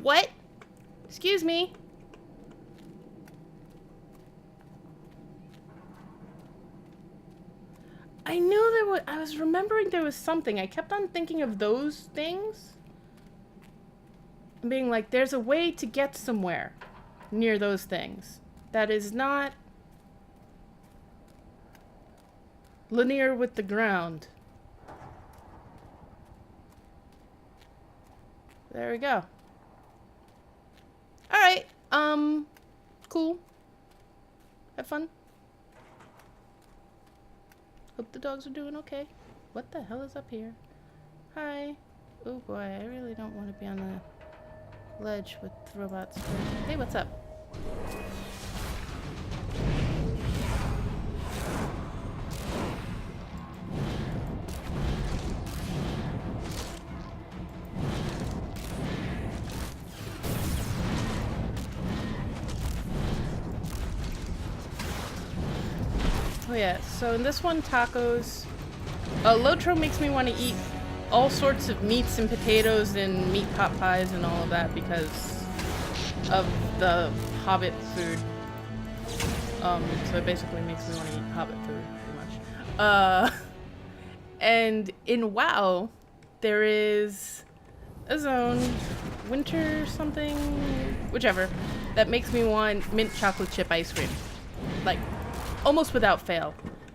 What? Excuse me. I knew there was... I was remembering there was something. I kept on thinking of those things. And being like, there's a way to get somewhere near those things. That is not linear with the ground. There we go. Alright, cool. Have fun. Hope the dogs are doing okay. What the hell is up here? Hi. Oh boy, I really don't want to be on the ledge with robots. Hey, what's up? Oh yeah, so in this one, tacos. Lotro makes me want to eat all sorts of meats and potatoes and meat pot pies and all of that because of the Hobbit food. So it basically makes me want to eat Hobbit food, pretty much. And in WoW, there is a zone, winter something, whichever, that makes me want mint chocolate chip ice cream. Like, almost without fail.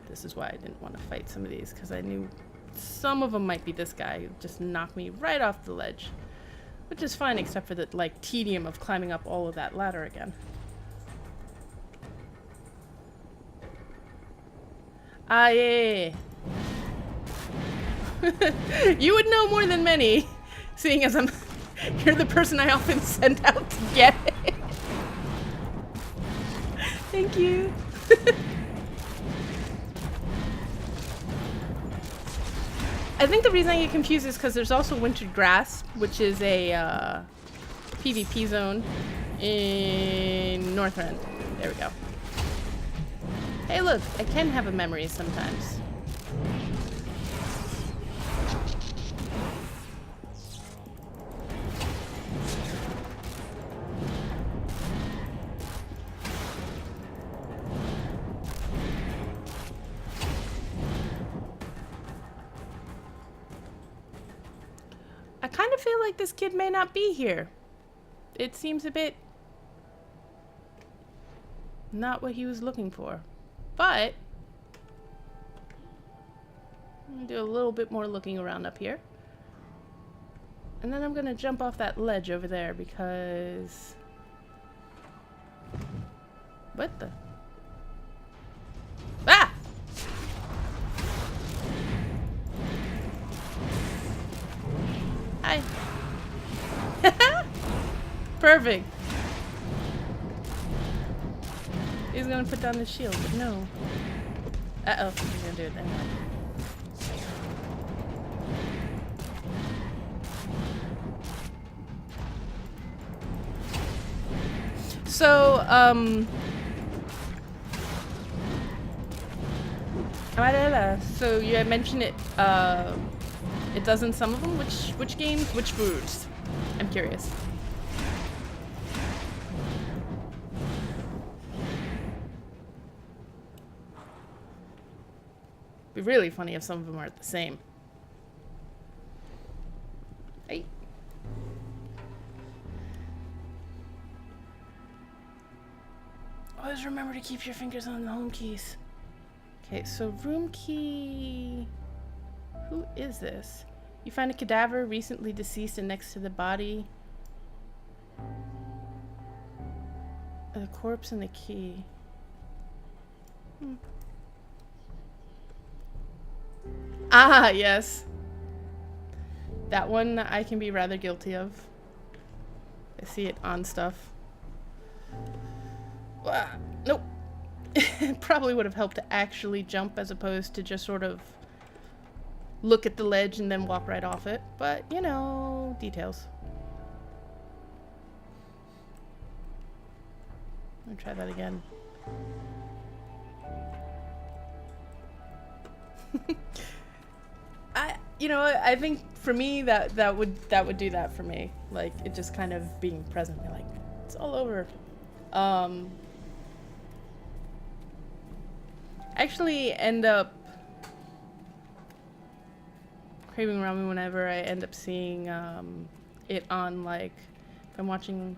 This is why I didn't want to fight some of these, because I knew some of them might be this guy who just knocked me right off the ledge. Which is fine, except for the, like, tedium of climbing up all of that ladder again. Ah, yeah. You would know more than many, seeing as you're the person I often send out to get it. Thank you. I think the reason I get confused is because there's also Wintered Grass, which is a PvP zone in Northrend. There we go. Hey look, I can have a memory sometimes. I kind of feel like this kid may not be here. It seems a bit not what he was looking for. But I'm gonna do a little bit more looking around up here. And then I'm gonna jump off that ledge over there because... What the? Ah! Hi. Perfect. He's gonna put down the shield, but no. Uh-oh, he's gonna do it anyway. So, so you had mentioned it, it does in some of them. Which games? Which foods? I'm curious. Be really funny if some of them aren't the same. Hey. Always remember to keep your fingers on the home keys. Okay, so room key... Who is this? You find a cadaver recently deceased and next to the body. The corpse and the key. Ah, yes. That one I can be rather guilty of. I see it on stuff. Nope. It probably would have helped to actually jump as opposed to just sort of look at the ledge and then walk right off it. But, you know, details. I'm gonna try that again. you know, I think for me that would do that for me. Like it just kind of being present. You're like, it's all over. Actually end up craving ramen whenever I end up seeing it on, like, if I'm watching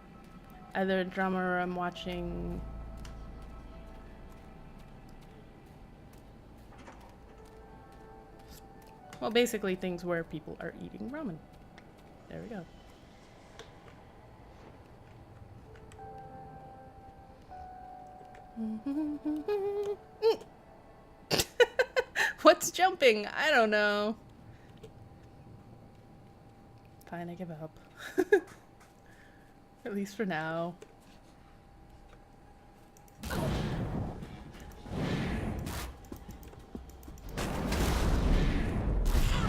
either a drama or I'm watching well, basically things where people are eating ramen. There we go. What's jumping? I don't know. Fine, I give up. At least for now.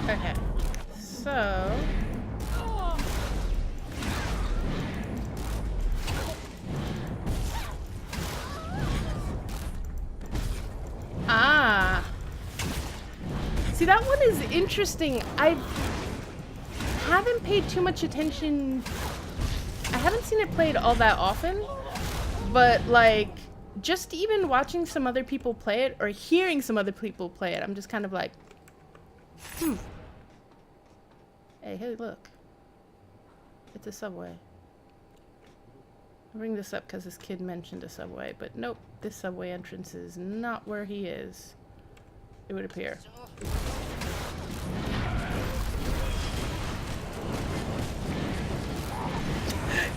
Okay, so... Ah! See, that one is interesting. I haven't paid too much attention. I haven't seen it played all that often, but like, just even watching some other people play it or hearing some other people play it, I'm just kind of like, Hey, look. It's a subway. I'll bring this up because this kid mentioned a subway, but nope, this subway entrance is not where he is. It would appear.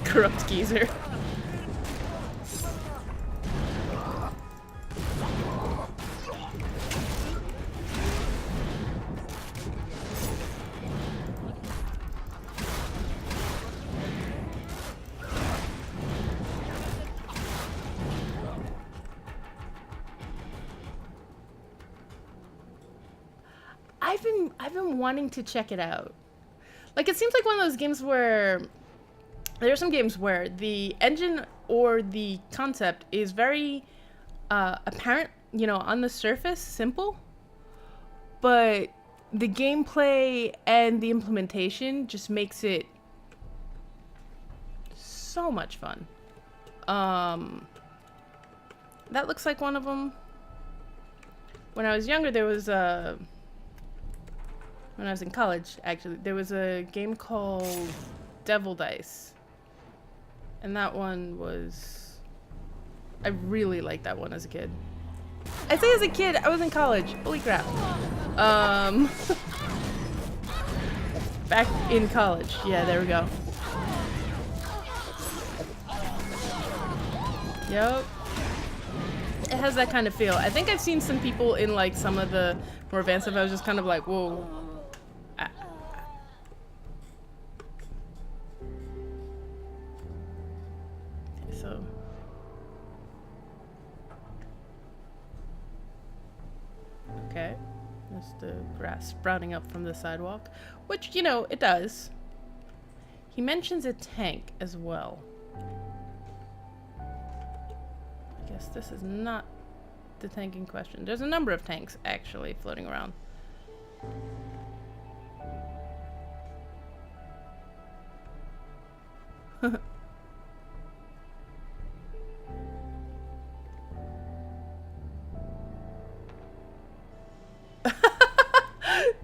Corrupt geezer. I've been wanting to check it out. Like, it seems like one of those games where there are some games where the engine or the concept is very apparent, you know, on the surface, simple, but the gameplay and the implementation just makes it so much fun. That looks like one of them. When I was younger, there was when I was in college, actually, there was a game called Devil Dice. And that one was... I really liked that one as a kid. I say as a kid, I was in college. Holy crap. Back in college. Yeah, there we go. Yep. It has that kind of feel. I think I've seen some people in like some of the more advanced stuff. I was just kind of like, whoa. Okay, so. Okay. There's the grass sprouting up from the sidewalk, which, you know, it does. He mentions a tank as well. I guess this is not the tank in question. There's a number of tanks actually floating around.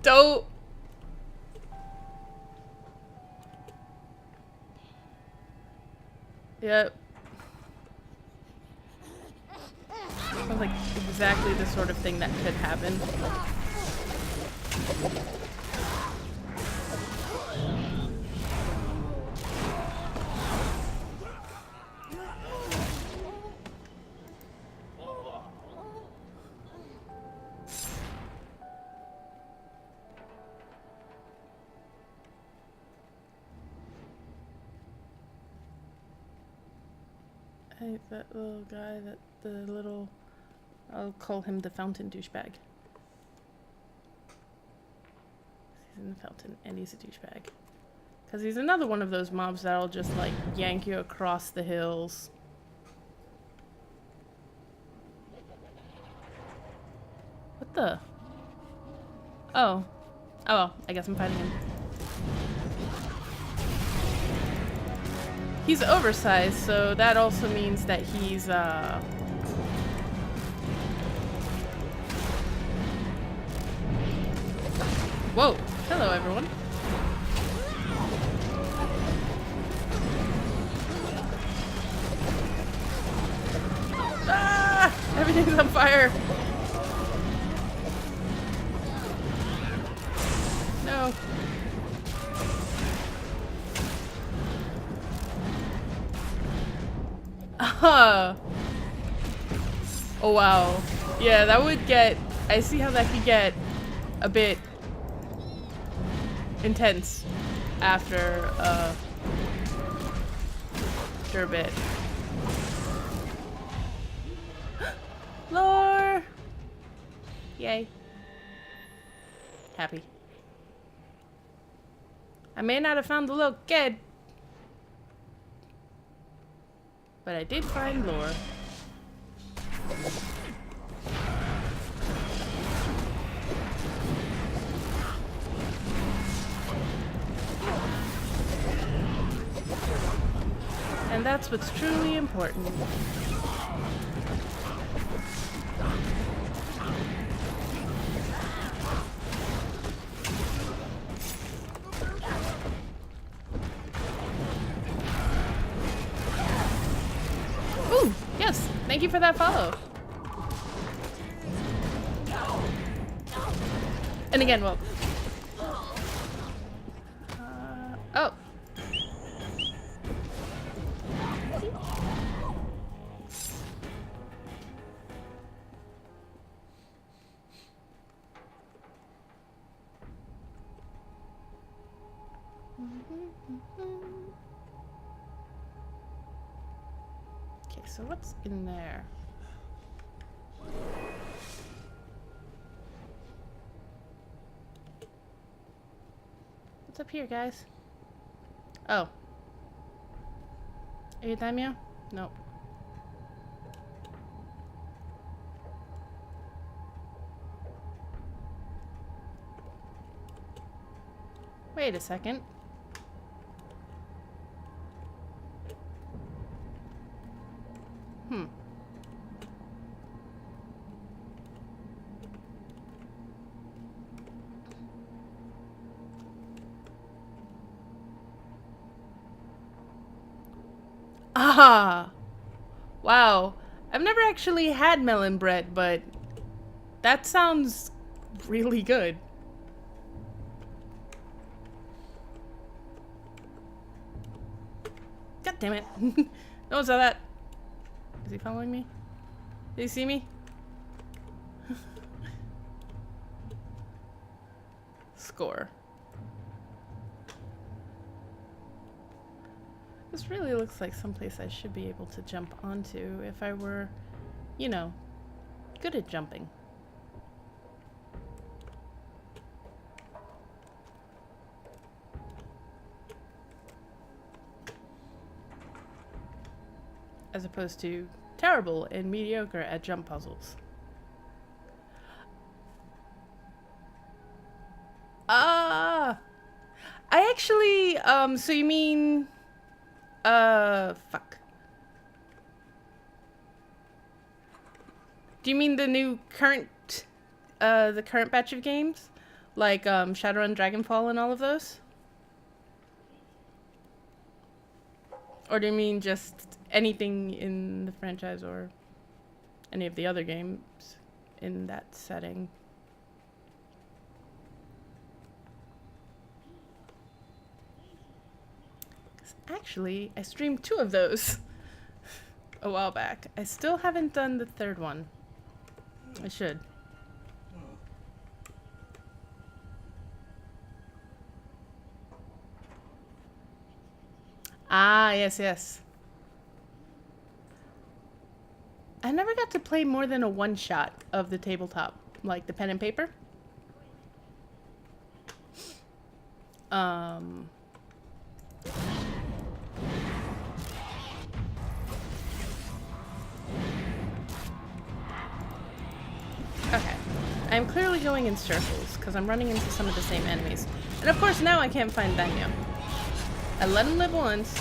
Don't. Yep. Sounds like exactly the sort of thing that could happen. Hey, that little guy, the little... I'll call him the fountain douchebag. He's in the fountain, and he's a douchebag. Because he's another one of those mobs that'll just, like, yank you across the hills. What the? Oh. Oh, well, I guess I'm fighting him. He's oversized, so that also means that he's, Whoa! Hello, everyone. Ah! Everything's on fire! No. Oh wow. Yeah, that would get... I see how that could get a bit intense after a bit. Lore! Yay. Happy. I may not have found the little kid, but I did find lore. And that's what's truly important. Ooh, yes, thank you for that follow. And again, well... oh. Okay, so what's in there? What's up here, guys? Oh. Are you daimyo? Nope. Wait a second. Ah! Wow. I've never actually had melon bread, but that sounds really good. God damn it. No one saw that. Is he following me? Did he see me? Score. This really looks like someplace I should be able to jump onto if I were, you know, good at jumping. As opposed to terrible and mediocre at jump puzzles. Ah! I actually, so you mean... fuck. Do you mean the new current, the current batch of games? Like, Shadowrun, Dragonfall, and all of those? Or do you mean just anything in the franchise or any of the other games in that setting? Actually, I streamed 2 of those a while back. I still haven't done the 3rd one. I should. Ah, yes, yes. I never got to play more than a one-shot of the tabletop, like the pen and paper. Okay. I'm clearly going in circles because I'm running into some of the same enemies. And of course now I can't find Daimyo. I let him live once.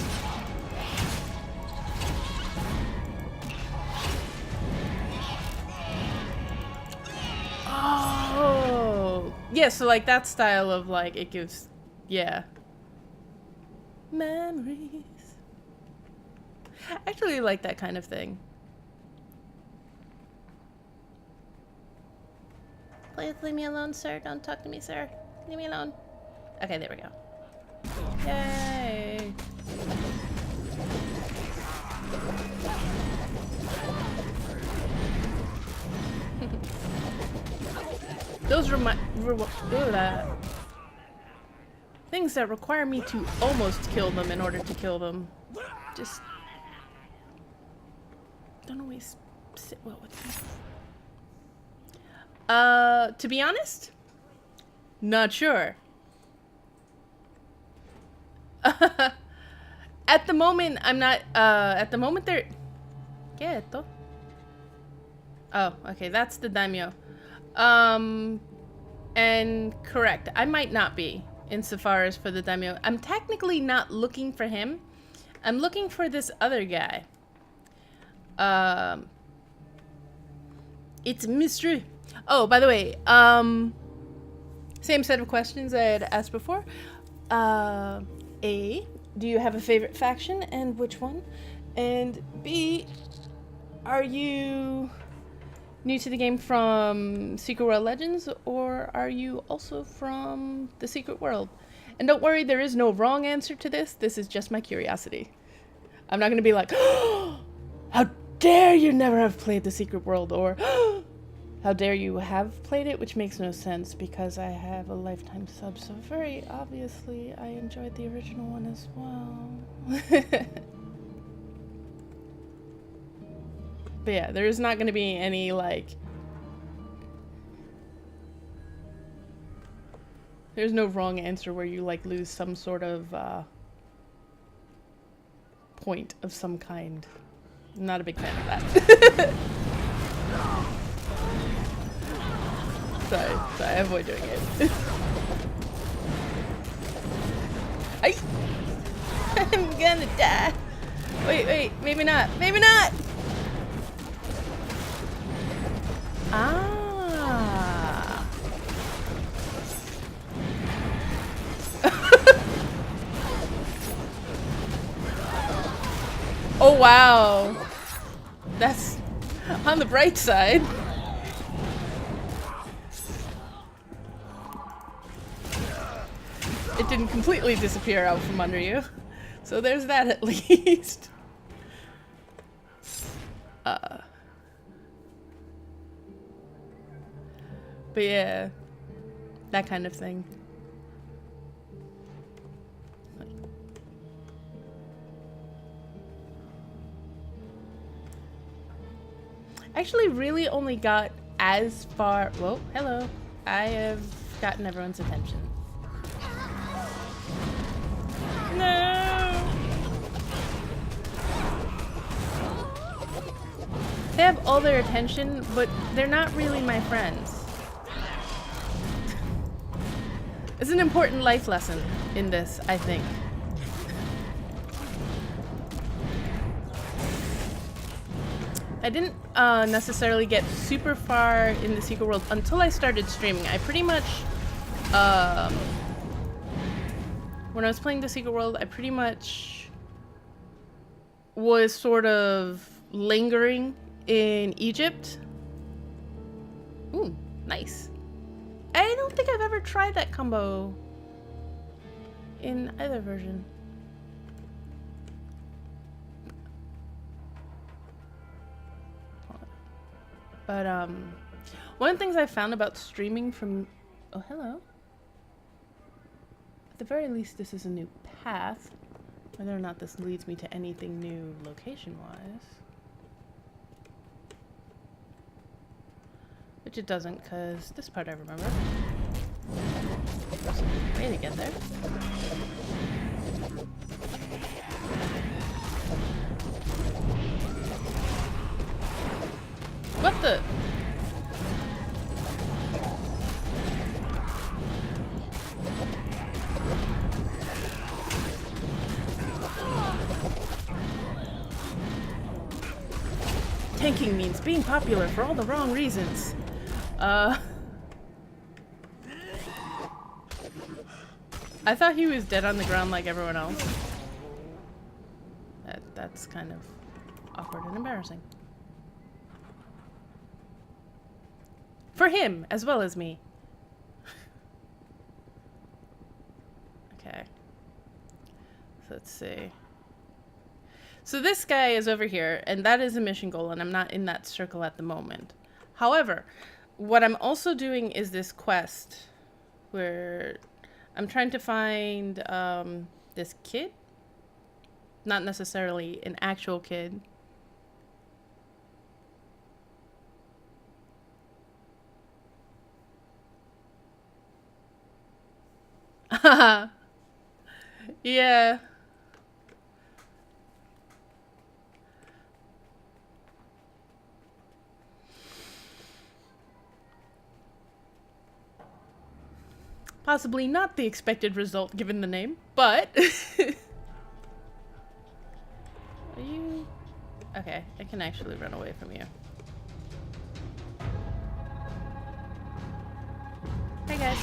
Oh! Yeah, so like that style of like, it gives, yeah. Memories. I actually like that kind of thing. Please leave me alone, sir. Don't talk to me, sir. Leave me alone. Okay, there we go. Yay! Those things that require me to almost kill them in order to kill them. Just don't always sit well with me. To be honest, not sure. At the moment, I'm not, at the moment they're... Quieto. Oh, okay, that's the daimyo. And correct, I might not be, insofar as for the daimyo. I'm technically not looking for him. I'm looking for this other guy. It's Ministream. Oh, by the way, same set of questions I had asked before. A, do you have a favorite faction and which one? And B, are you new to the game from Secret World Legends, or are you also from the Secret World? And don't worry, there is no wrong answer to this. This is just my curiosity. I'm not gonna be like, oh, how dare you never have played the Secret World, or oh, how dare you have played it, which makes no sense because I have a lifetime sub, so very obviously I enjoyed the original one as well. But yeah, there's not going to be any, like... There's no wrong answer where you, like, lose some sort of, point of some kind. I'm not a big fan of that. Sorry, I avoid doing it. I'm gonna die. Wait, maybe not. Maybe not! Ah. Oh wow. That's on the bright side. It didn't completely disappear out from under you. So there's that at least. But yeah, that kind of thing. I actually really only got as far... Whoa, hello. I have gotten everyone's attention. No! They have all their attention, but they're not really my friends. It's an important life lesson in this, I think. I didn't necessarily get super far in the Secret World until I started streaming. I pretty much, when I was playing the Secret World, I pretty much was sort of lingering in Egypt. Ooh, nice. I don't think I've ever tried that combo in either version. But, one of the things I found about streaming from... Oh, hello. At the very least, this is a new path. Whether or not this leads me to anything new location-wise. Which it doesn't, because this part I remember. There's a way to get there. What the? Tanking means being popular for all the wrong reasons. I thought he was dead on the ground like everyone else. That's kind of awkward and embarrassing. For him, as well as me. Okay. So let's see. So this guy is over here, and that is a mission goal, and I'm not in that circle at the moment. However, what I'm also doing is this quest where I'm trying to find this kid. Not necessarily an actual kid. Yeah. Possibly not the expected result given the name, but... Are you... Okay, I can actually run away from you. Hey guys.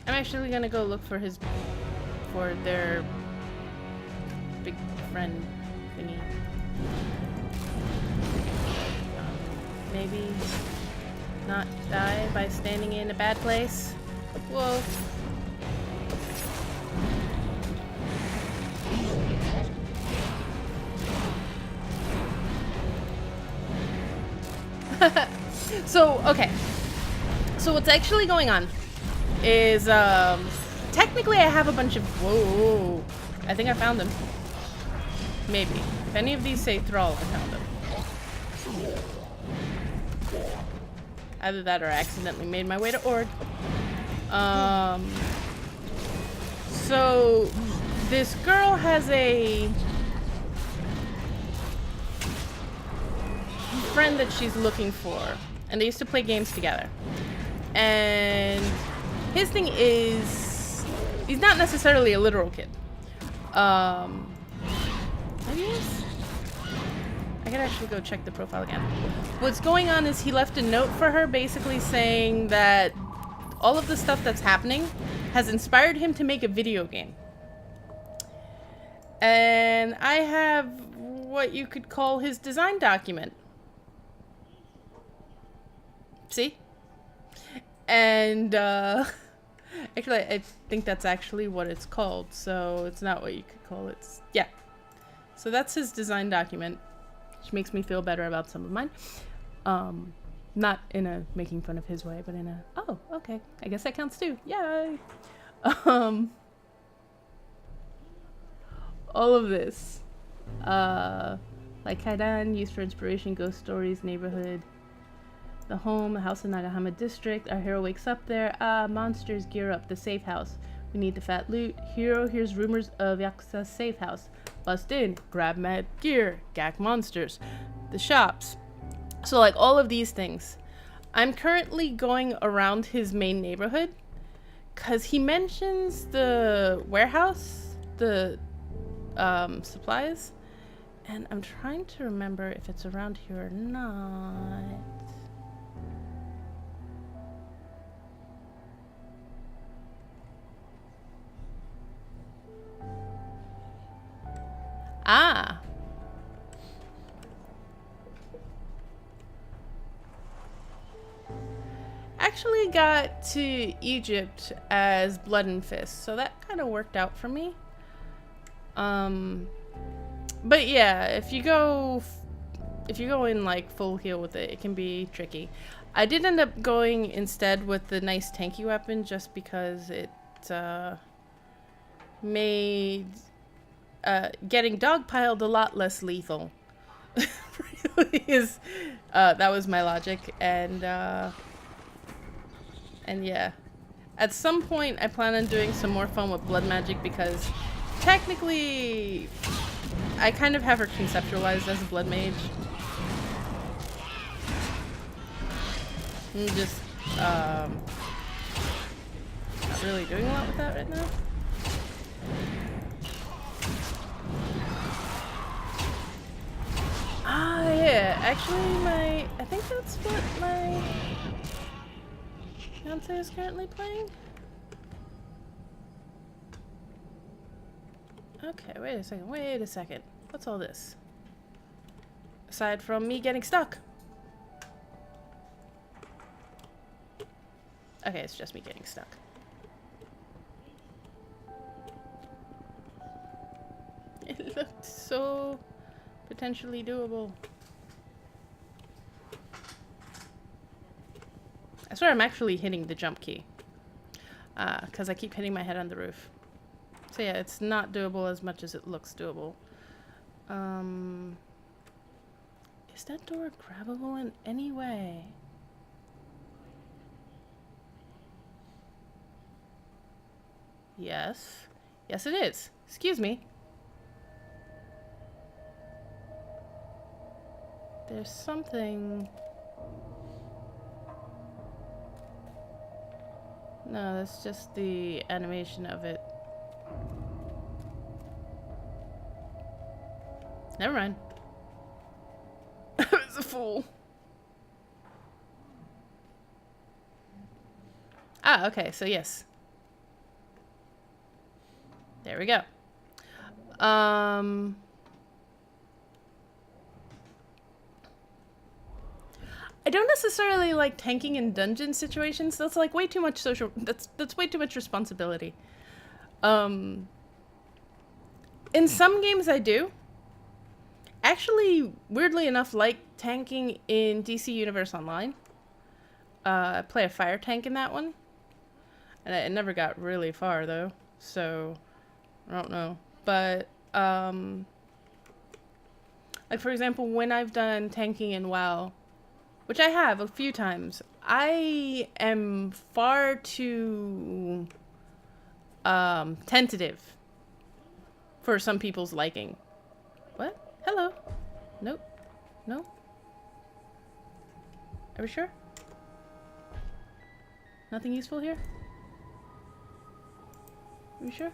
I'm actually gonna go look for their big friend thingy. Maybe not die by standing in a bad place. Whoa. So, okay. So what's actually going on is, technically I have a bunch of... Whoa. I think I found them. Maybe. If any of these say Thrall, I found them. Either that or I accidentally made my way to Org. So this girl has a friend that she's looking for, and they used to play games together. And his thing is, he's not necessarily a literal kid. Maybe he is? I could actually go check the profile again. What's going on is he left a note for her basically saying that all of the stuff that's happening has inspired him to make a video game. And I have what you could call his design document. See? And, actually, I think that's actually what it's called, so it's not what you could call it. Yeah. So that's his design document, which makes me feel better about some of mine. Not in a making fun of his way, but in a, oh, okay, I guess that counts too. Yay! All of this. Like Kaidan, used for inspiration, ghost stories, neighborhood. The home, a house in Nagahama district. Our hero wakes up there. Ah, monsters, gear up. The safe house. We need the fat loot. Hero hears rumors of Yakuza's safe house. Bust in. Grab mad gear. Gak monsters. The shops. So like all of these things. I'm currently going around his main neighborhood. Because he mentions the warehouse. The supplies. And I'm trying to remember if it's around here or not. Ah. Actually got to Egypt as Blood and Fist, so that kind of worked out for me. But yeah, if you go in like full heal with it, it can be tricky. I did end up going instead with the nice tanky weapon just because it made getting dogpiled a lot less lethal. Really is. That was my logic, and yeah. At some point, I plan on doing some more fun with blood magic because technically, I kind of have her conceptualized as a blood mage. I'm just not really doing a lot with that right now. actually I think that's what my fiance is currently playing. Okay, wait a second. What's all this? Aside from me getting stuck. Okay, it's just me getting stuck. It looked so potentially doable. I swear I'm actually hitting the jump key. Because I keep hitting my head on the roof. So yeah, it's not doable as much as it looks doable. Is that door grabbable in any way? Yes. Yes, it is. Excuse me. There's something... No, that's just the animation of it. Never mind. I was a fool. Ah, okay, so yes. There we go. I don't necessarily like tanking in dungeon situations. That's like way too much that's way too much responsibility. In some games I do. Actually, weirdly enough, like tanking in DC Universe Online. I play a fire tank in that one. And it never got really far though. So I don't know. But like for example, when I've done tanking in WoW, which I have a few times, I am far too tentative for some people's liking. What? Hello? Nope. No? Are we sure? Nothing useful here? Are we sure?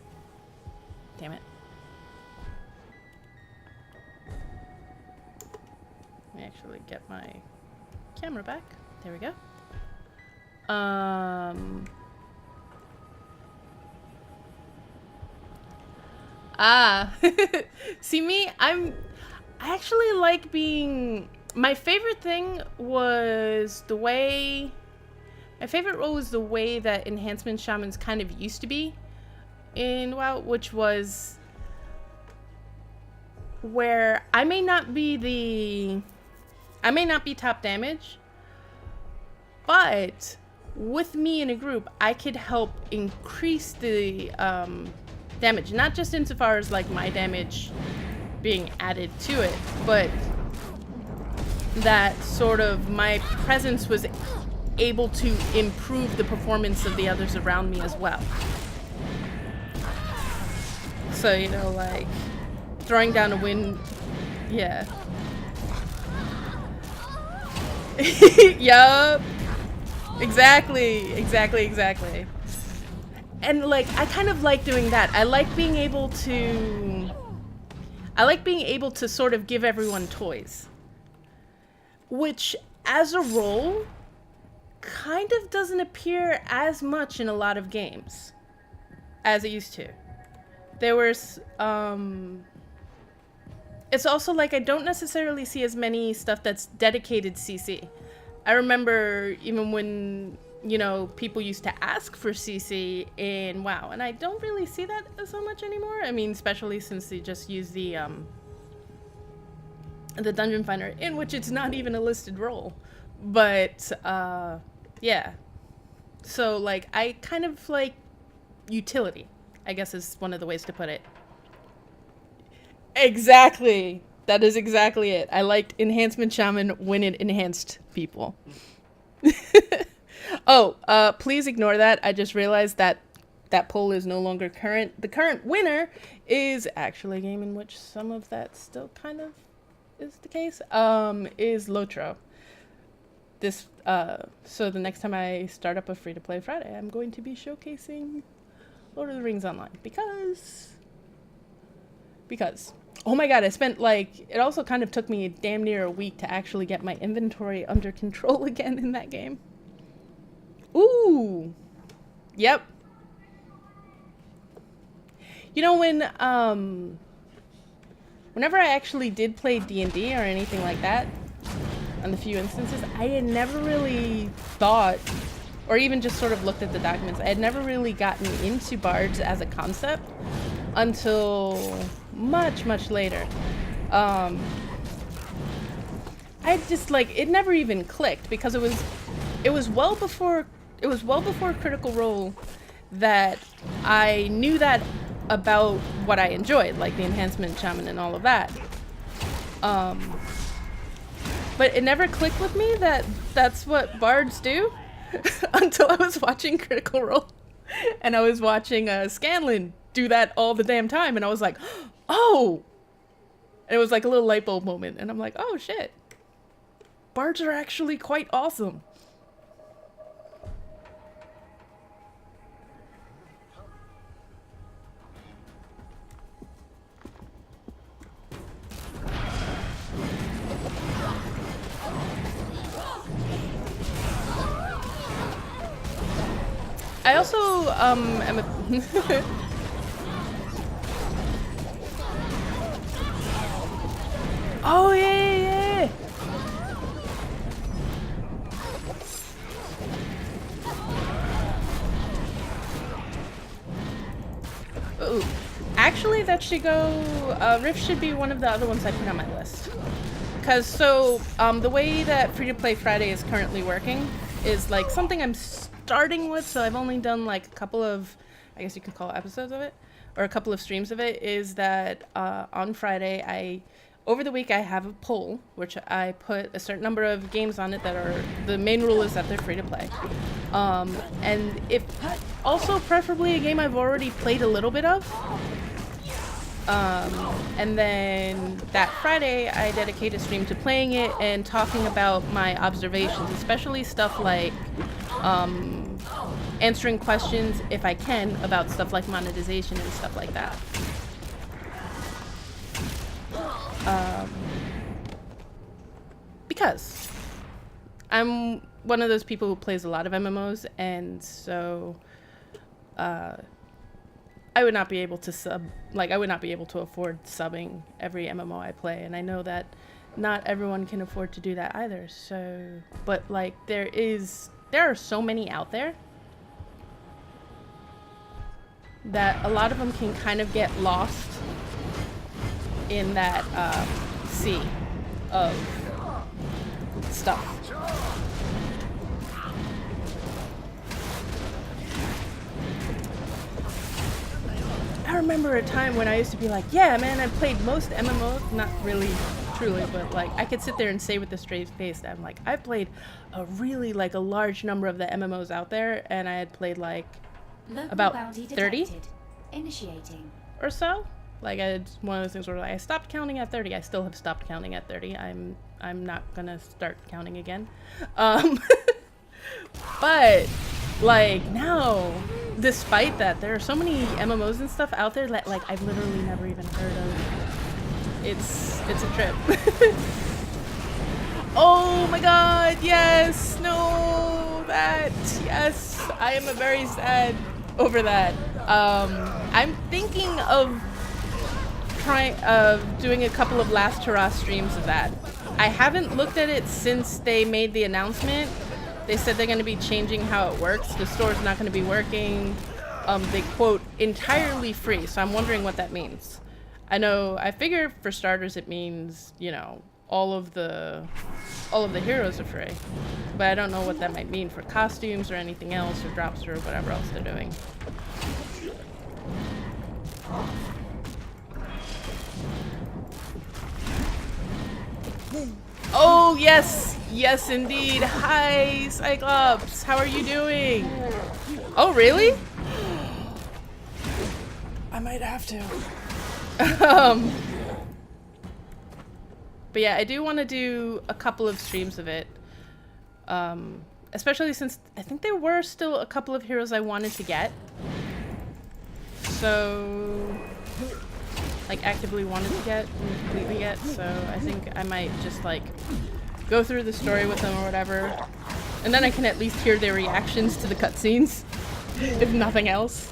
Damn it. Let me actually get my camera back. There we go. See me? I actually like being... My favorite thing was the way... My favorite role was the way that enhancement shamans kind of used to be in WoW, which was where I may not be top damage, but with me in a group, I could help increase the damage, not just insofar as like my damage being added to it, but that sort of my presence was able to improve the performance of the others around me as well. So, you know, like throwing down a wind, yeah. Yup. Exactly. And like, I kind of like doing that. I like being able to sort of give everyone toys. Which, as a role, kind of doesn't appear as much in a lot of games as it used to. There was, it's also like I don't necessarily see as many stuff that's dedicated CC. I remember even when, you know, people used to ask for CC in WoW, and I don't really see that so much anymore. I mean, especially since they just use the Dungeon Finder, in which it's not even a listed role. But, yeah. So, like, I kind of like utility, I guess is one of the ways to put it. Exactly. That is exactly it. I liked Enhancement Shaman when it enhanced people. Oh, please ignore that. I just realized that that poll is no longer current. The current winner is actually a game in which some of that still kind of is the case, is Lotro. This, so the next time I start up a free-to-play Friday, I'm going to be showcasing Lord of the Rings Online, because Oh my god, I spent like, it also kind of took me damn near a week to actually get my inventory under control again in that game. Ooh. Yep. You know, whenever I actually did play D&D or anything like that, on the few instances, I had never really thought, or even just sort of looked at the documents, I had never really gotten into bards as a concept until much, much later. I just like, it never even clicked because it was well before Critical Role that I knew that about what I enjoyed, like the enhancement shaman and all of that. But it never clicked with me that that's what bards do until I was watching Critical Role and I was watching Scanlan do that all the damn time, and I was like, oh! And it was like a little light bulb moment, and I'm like, oh shit. Bards are actually quite awesome. I also am a oh yeah. Ooh. Actually, that should go, Rift should be one of the other ones I put on my list. Because, so, the way that Free-to-Play Friday is currently working is, like, something I'm starting with, so I've only done, like, a couple of, I guess you could call episodes of it, or a couple of streams of it, is that, on Friday, over the week I have a poll, which I put a certain number of games on it that are, the main rule is that they're free to play. And if, also preferably a game I've already played a little bit of. And then that Friday I dedicate a stream to playing it and talking about my observations, especially stuff like, answering questions, if I can, about stuff like monetization and stuff like that. Because I'm one of those people who plays a lot of MMOs, and so I would not be able to I would not be able to afford subbing every MMO I play, and I know that not everyone can afford to do that either. So, but like there are so many out there that a lot of them can kind of get lost in that sea of stuff. I remember a time when I used to be like, yeah, man, I played most MMOs, not really truly, but like I could sit there and say with a straight face that I'm like, I played a really like a large number of the MMOs out there, and I had played like about 30 Initiating. or so. Like it's one of those things where like, I stopped counting at 30. I still have stopped counting at 30. I'm not gonna start counting again. But like now, despite that, there are so many MMOs and stuff out there that like I've literally never even heard of. It's a trip. Oh my god, yes, no, that, yes, I am very sad over that. I'm thinking of doing a couple of Last Hurrah streams of that. I haven't looked at it since they made the announcement. They said they're going to be changing how it works. The store's not going to be working. They quote entirely free, so I'm wondering what that means. I figure for starters it means, you know, all of the heroes are free, but I don't know what that might mean for costumes or anything else, or drops or whatever else they're doing. Oh yes, yes indeed. Hi Cyclops, how are you doing? Oh really? I might have to. But yeah, I do want to do a couple of streams of it, especially since I think there were still a couple of heroes I wanted to get. So like actively wanted to get and completely get, so I think I might just like go through the story with them or whatever, and then I can at least hear their reactions to the cutscenes, if nothing else.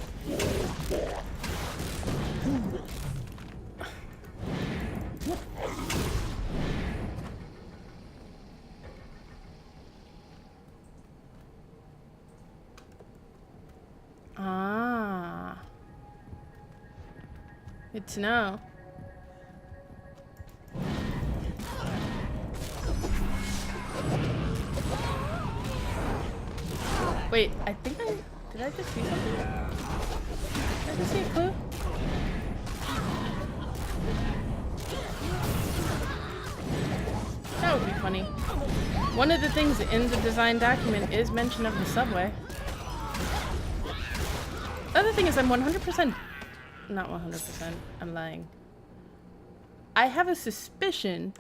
Ah. Good to know. Wait, I think did I just see something? Did I just see a clue? That would be funny. One of the things in the design document is mention of the subway. The other thing is I'm 100%, not 100%, I'm lying. I have a suspicion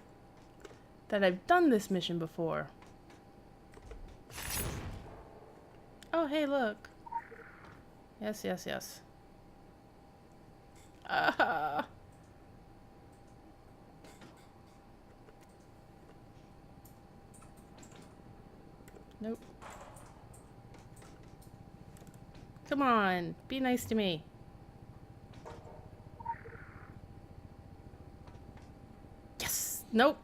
that I've done this mission before. Oh, hey, look. Yes, yes, yes. Nope. Come on, be nice to me. Yes! Nope.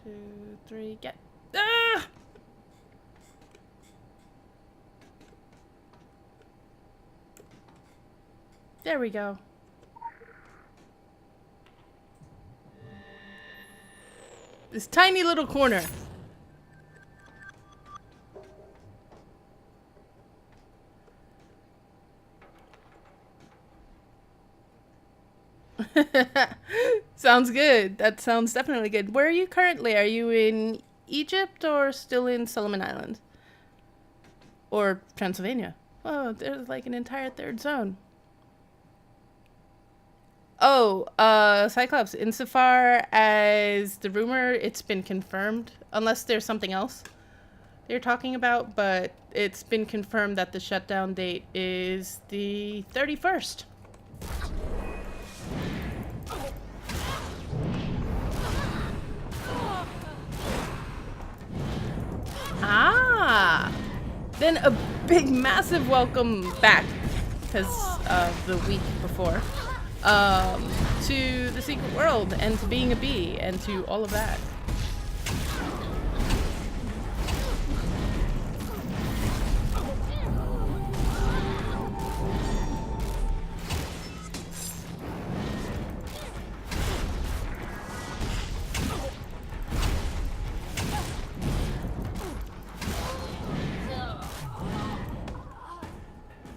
Two, three, get. Ah! There we go. This tiny little corner. Sounds good. That sounds definitely good. Where are you currently? Are you in Egypt or still in Solomon Island? Or Transylvania? Oh, there's like an entire third zone. Oh, Cyclops, insofar as the rumor, it's been confirmed, unless there's something else they're talking about, but it's been confirmed that the shutdown date is the 31st. Ah! Then a big, massive welcome back, because of the week before. To the secret world, and to being a bee, and to all of that.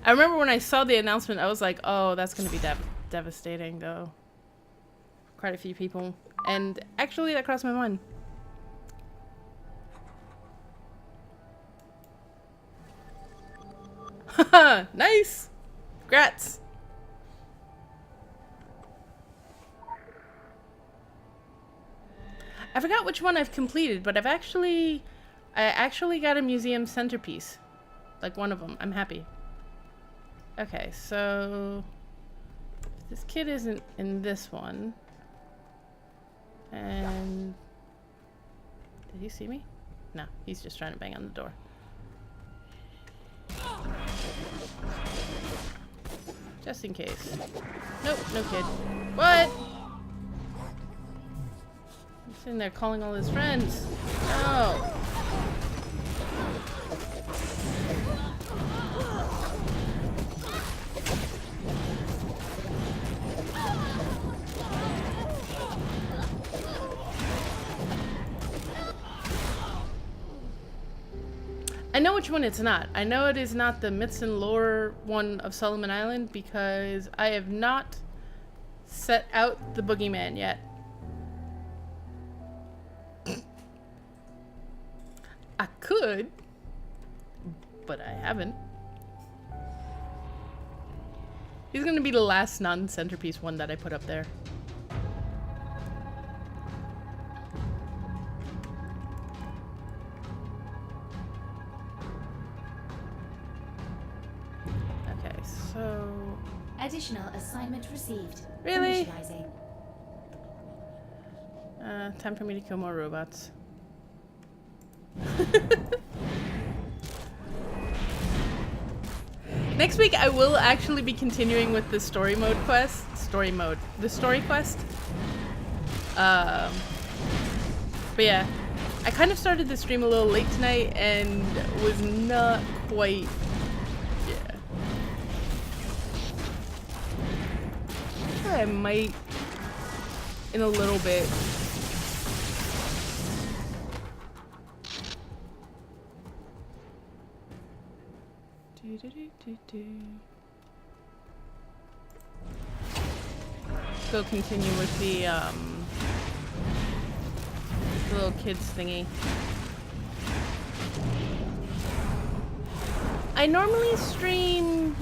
I remember when I saw the announcement, I was like, oh, that's gonna be devastating, though. Quite a few people. And actually, that crossed my mind. Haha, nice! Congrats! I forgot which one I've completed, but I actually got a museum centerpiece. Like one of them. I'm happy. Okay, so this kid isn't in this one. And did he see me? No, he's just trying to bang on the door. Just in case. Nope, no kid. What? He's sitting there calling all his friends. No. I know which one it's not. I know it is not the myths and lore one of Solomon Island because I have not set out the boogeyman yet. I could, but I haven't. He's gonna be the last non-centerpiece one that I put up there. Image received. Really? Initializing. Time for me to kill more robots. Next week I will actually be continuing with the story mode quest. The story quest. But yeah, I kind of started the stream a little late tonight and was not quite, yeah. I might, in a little bit. Go continue with the little kids thingy. I normally stream,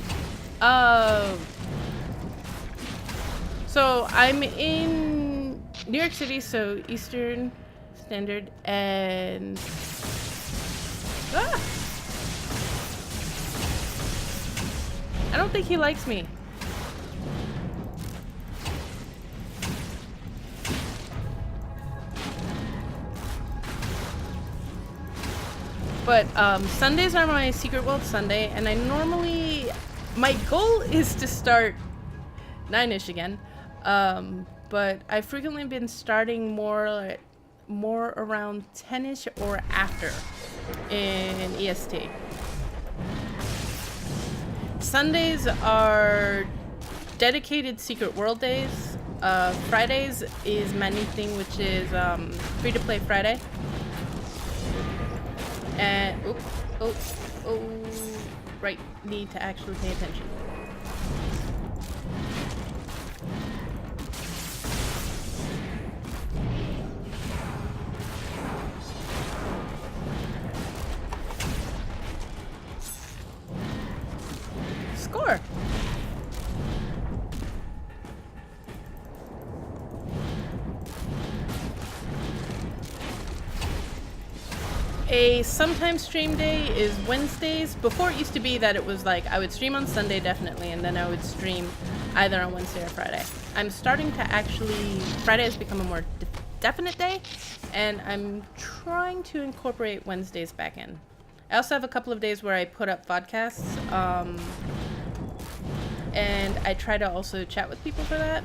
so I'm in New York City, so Eastern Standard, and I don't think he likes me. But Sundays are my Secret World Sunday, and I normally, my goal is to start 9-ish again, but I've frequently been starting more around 10-ish or after in EST. Sundays are dedicated Secret World days. Fridays is my new thing, which is free-to-play Friday. And right, need to actually pay attention. Score. A sometimes stream day is Wednesdays. Before it used to be that it was like I would stream on Sunday definitely, and then I would stream either on Wednesday or Friday. I'm starting to actually, Friday has become a more definite day, and I'm trying to incorporate Wednesdays back in. I also have a couple of days where I put up podcasts, and I try to also chat with people for that.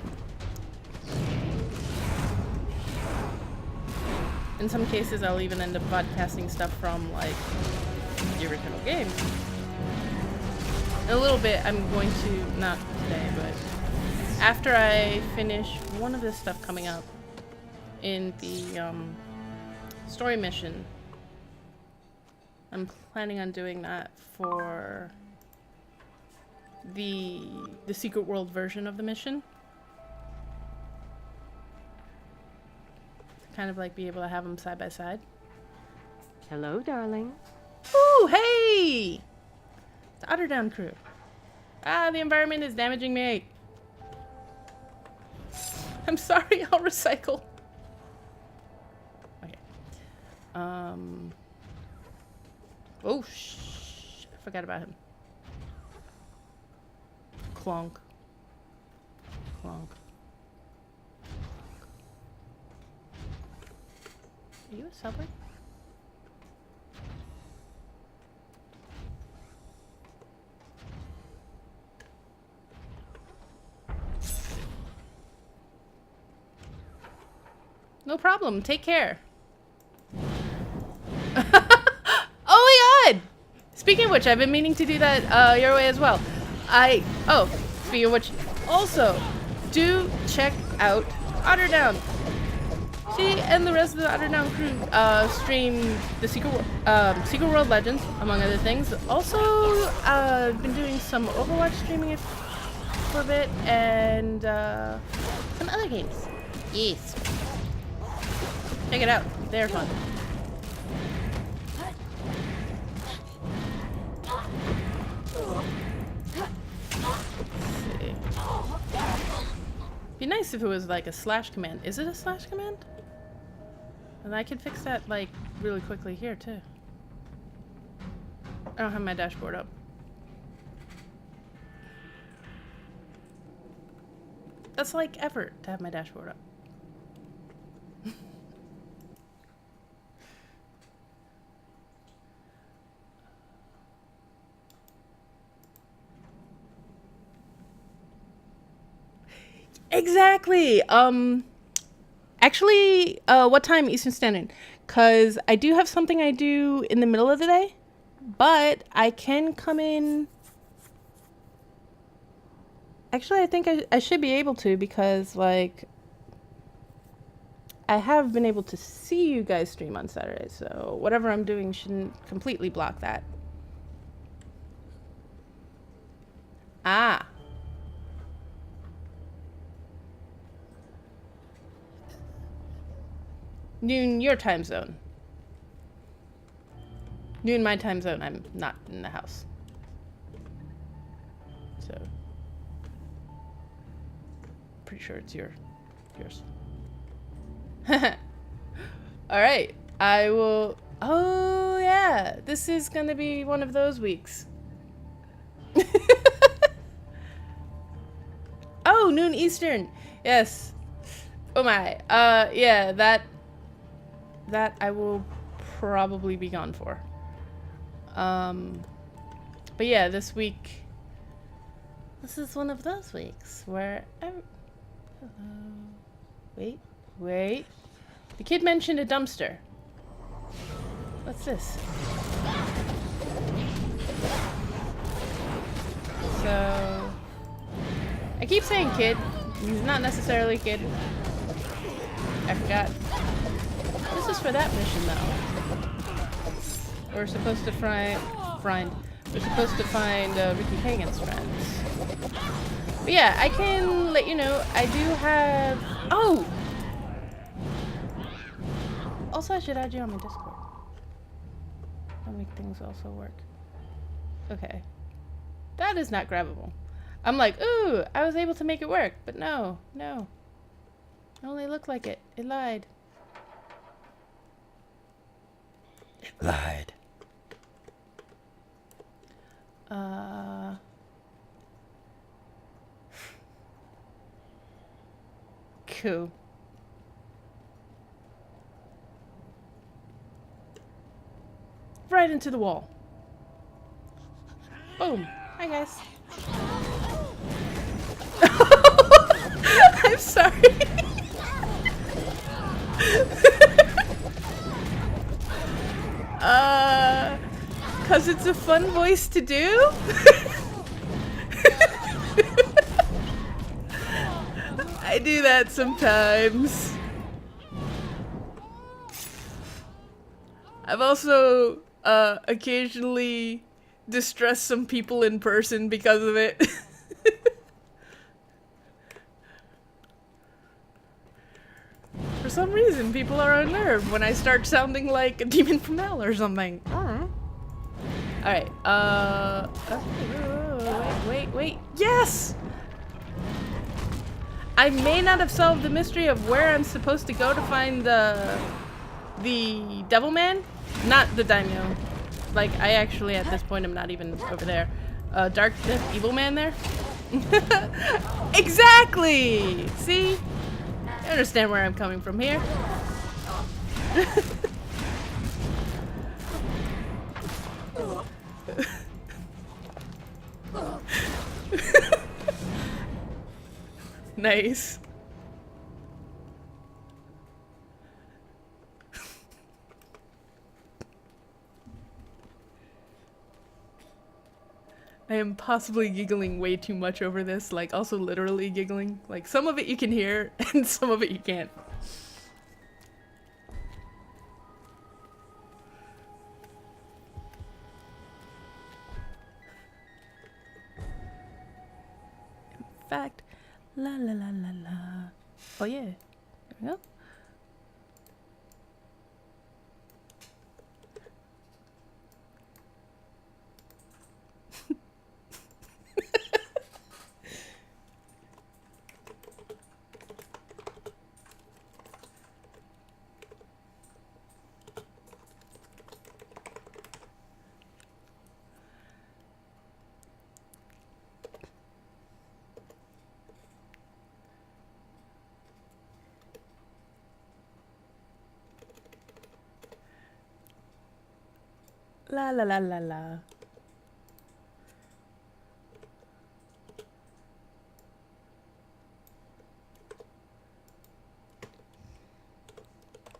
In some cases, I'll even end up podcasting stuff from, like, the original game. In a little bit, I'm going to, not today, but after I finish one of this stuff coming up in the story mission, I'm planning on doing that for the Secret World version of the mission. Kind of like be able to have them side by side. Hello, darling. Ooh, hey! The Otterdown crew. Ah, the environment is damaging me. I'm sorry, I'll recycle. Okay. Oh, I forgot about him. Clonk. Clonk. Are you a subway? No problem. Take care. Oh my god! Speaking of which, I've been meaning to do that your way as well. Speaking of which, also, do check out Otterdown. She and the rest of the Otterdown crew stream the Secret World Legends, among other things. Also, been doing some Overwatch streaming for a bit, and some other games. Yes. Check it out. They're fun. Let's see. Be nice if it was like a slash command. Is it a slash command? And I could fix that, like, really quickly here, too. I don't have my dashboard up. That's like effort to have my dashboard up. Exactly. Actually, what time Eastern Standard? Because I do have something I do in the middle of the day, but I can come in. Actually, I think I should be able to, because, like, I have been able to see you guys stream on Saturday, so whatever I'm doing shouldn't completely block that. Ah. Noon your time zone. Noon my time zone, I'm not in the house. So pretty sure it's yours. Alright. I will. Oh yeah. This is gonna be one of those weeks. Oh, noon Eastern. Yes. Oh my. Yeah, that I will probably be gone for. But yeah, this week, this is one of those weeks where wait. The kid mentioned a dumpster. What's this? So, I keep saying kid. He's not necessarily a kid. I forgot. This is for that mission, though. We're supposed to We're supposed to find Ricky Hagen's friends. But yeah, I can let you know. I do have. Oh. Also, I should add you on my Discord. That'll make things also work. Okay. That is not grabbable. I'm like, ooh, I was able to make it work, but no. It only looked like it. It lied. Cool. Right into the wall. Boom. Hi, guys. I'm sorry. Cause it's a fun voice to do? I do that sometimes. I've also occasionally distressed some people in person because of it. For some reason, people are unnerved when I start sounding like a demon from hell or something. Alright, wait. Yes! I may not have solved the mystery of where I'm supposed to go to find the devil man. Not the daimyo. Like, I actually, at this point, I'm not even over there. Dark Death Evil Man there? Exactly! See? I understand where I'm coming from here. Nice. I am possibly giggling way too much over this, like also literally giggling. Like some of it you can hear and some of it you can't. In fact, la la la la la. Oh yeah, there we go. La la la la la.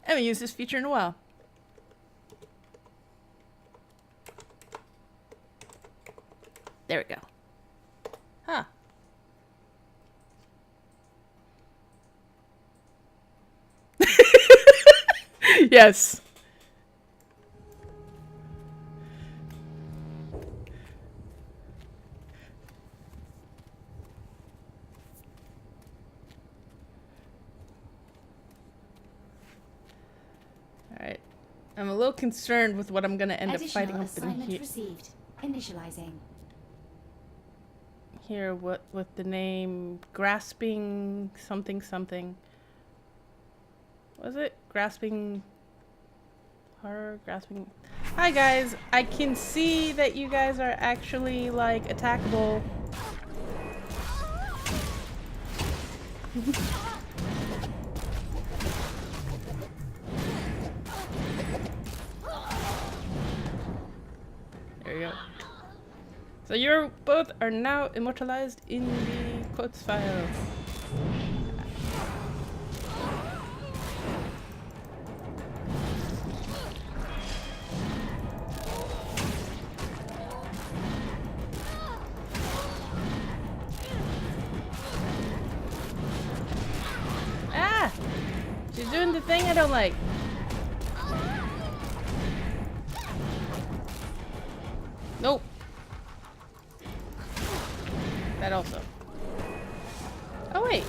I haven't used this feature in a while. There we go. Huh. Yes. Alright. I'm a little concerned with what I'm gonna end up fighting up in assignment here. received. Initializing. Here, what with the name Grasping something something. Was it? Grasping horror? Grasping. Hi guys! I can see that you guys are actually like attackable. There you go. So you both are now immortalized in the quotes file. Ah! She's doing the thing I don't like. Nope. That also. Oh wait.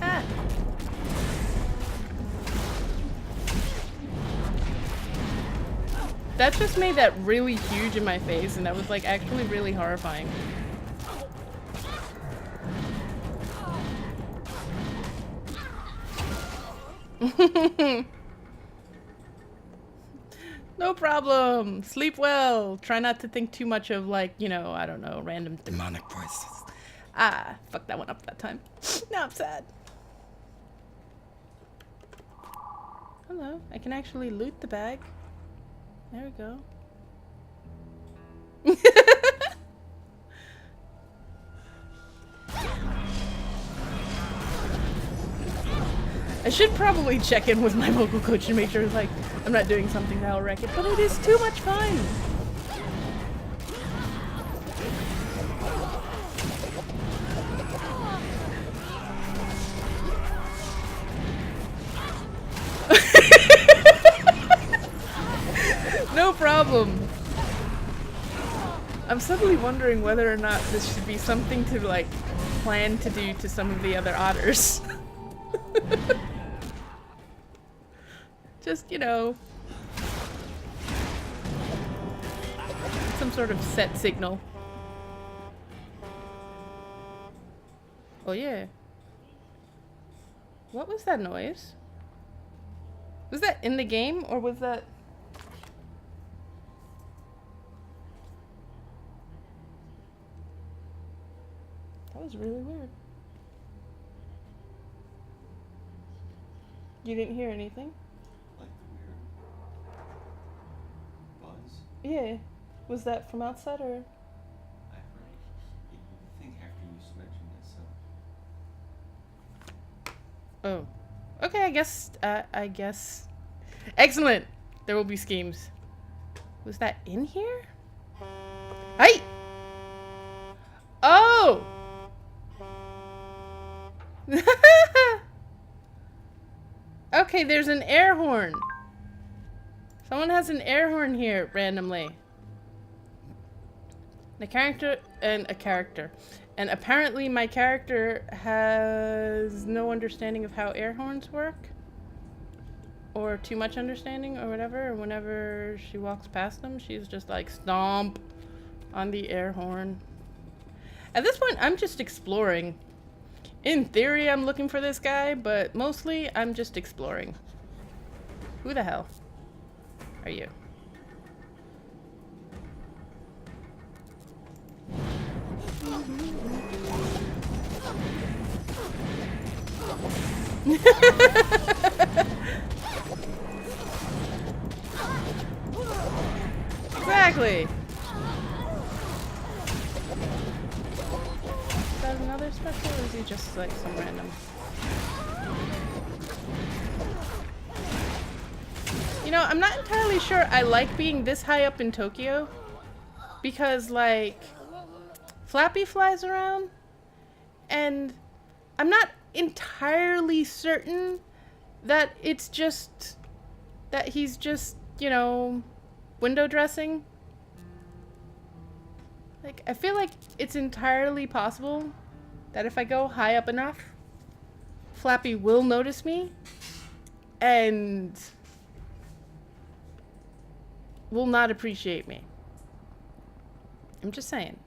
Ah. That just made that really huge in my face, and that was like actually really horrifying. No problem. Sleep well. Try not to think too much of like, you know, I don't know, random demonic voices. Ah, fucked that one up that time. Now I'm sad. Hello. I can actually loot the bag. There we go. I should probably check in with my vocal coach and make sure like I'm not doing something that'll wreck it, but it is too much fun. No problem. I'm suddenly wondering whether or not this should be something to like plan to do to some of the other otters. Just, you know, some sort of set signal. Oh yeah. What was that noise? Was that in the game or was that... That was really weird. You didn't hear anything? Like the weird buzz? Yeah. Was that from outside or? I heard the thing after you mentioned it, so. Oh. Okay, I guess. Excellent! There will be schemes. Was that in here? Hey! Oh! Okay, there's an air horn. Someone has an air horn here randomly. The character and a character. And apparently my character has no understanding of how air horns work. Or too much understanding or whatever. And whenever she walks past them, she's just like stomp on the air horn. At this point, I'm just exploring. In theory, I'm looking for this guy, but mostly I'm just exploring. Who the hell are you? Exactly. Is that another special, or is he just like some random? You know, I'm not entirely sure I like being this high up in Tokyo, because like Flappy flies around, and I'm not entirely certain that it's just that he's just, you know, window dressing. Like, I feel like it's entirely possible that if I go high up enough, Flappy will notice me and will not appreciate me. I'm just saying.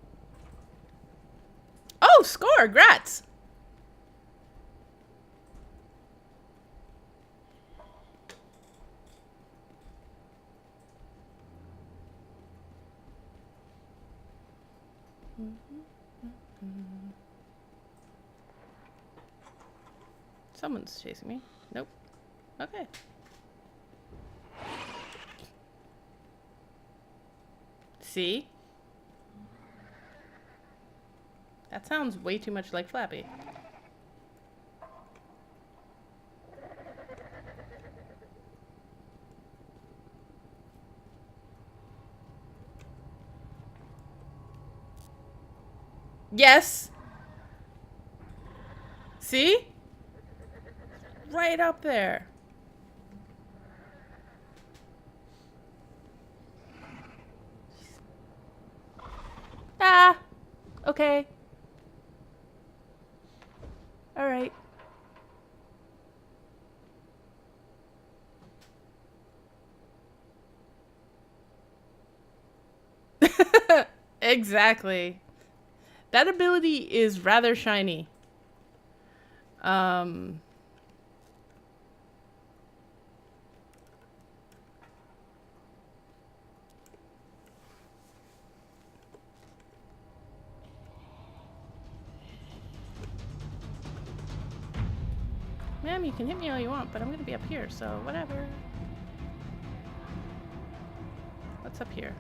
Oh, score! Grats! Someone's chasing me. Nope. Okay. See? That sounds way too much like Flappy. Yes! See? Right up there. Ah! Okay. Alright. Exactly. That ability is rather shiny. Ma'am, you can hit me all you want, but I'm gonna be up here, so whatever. What's up here?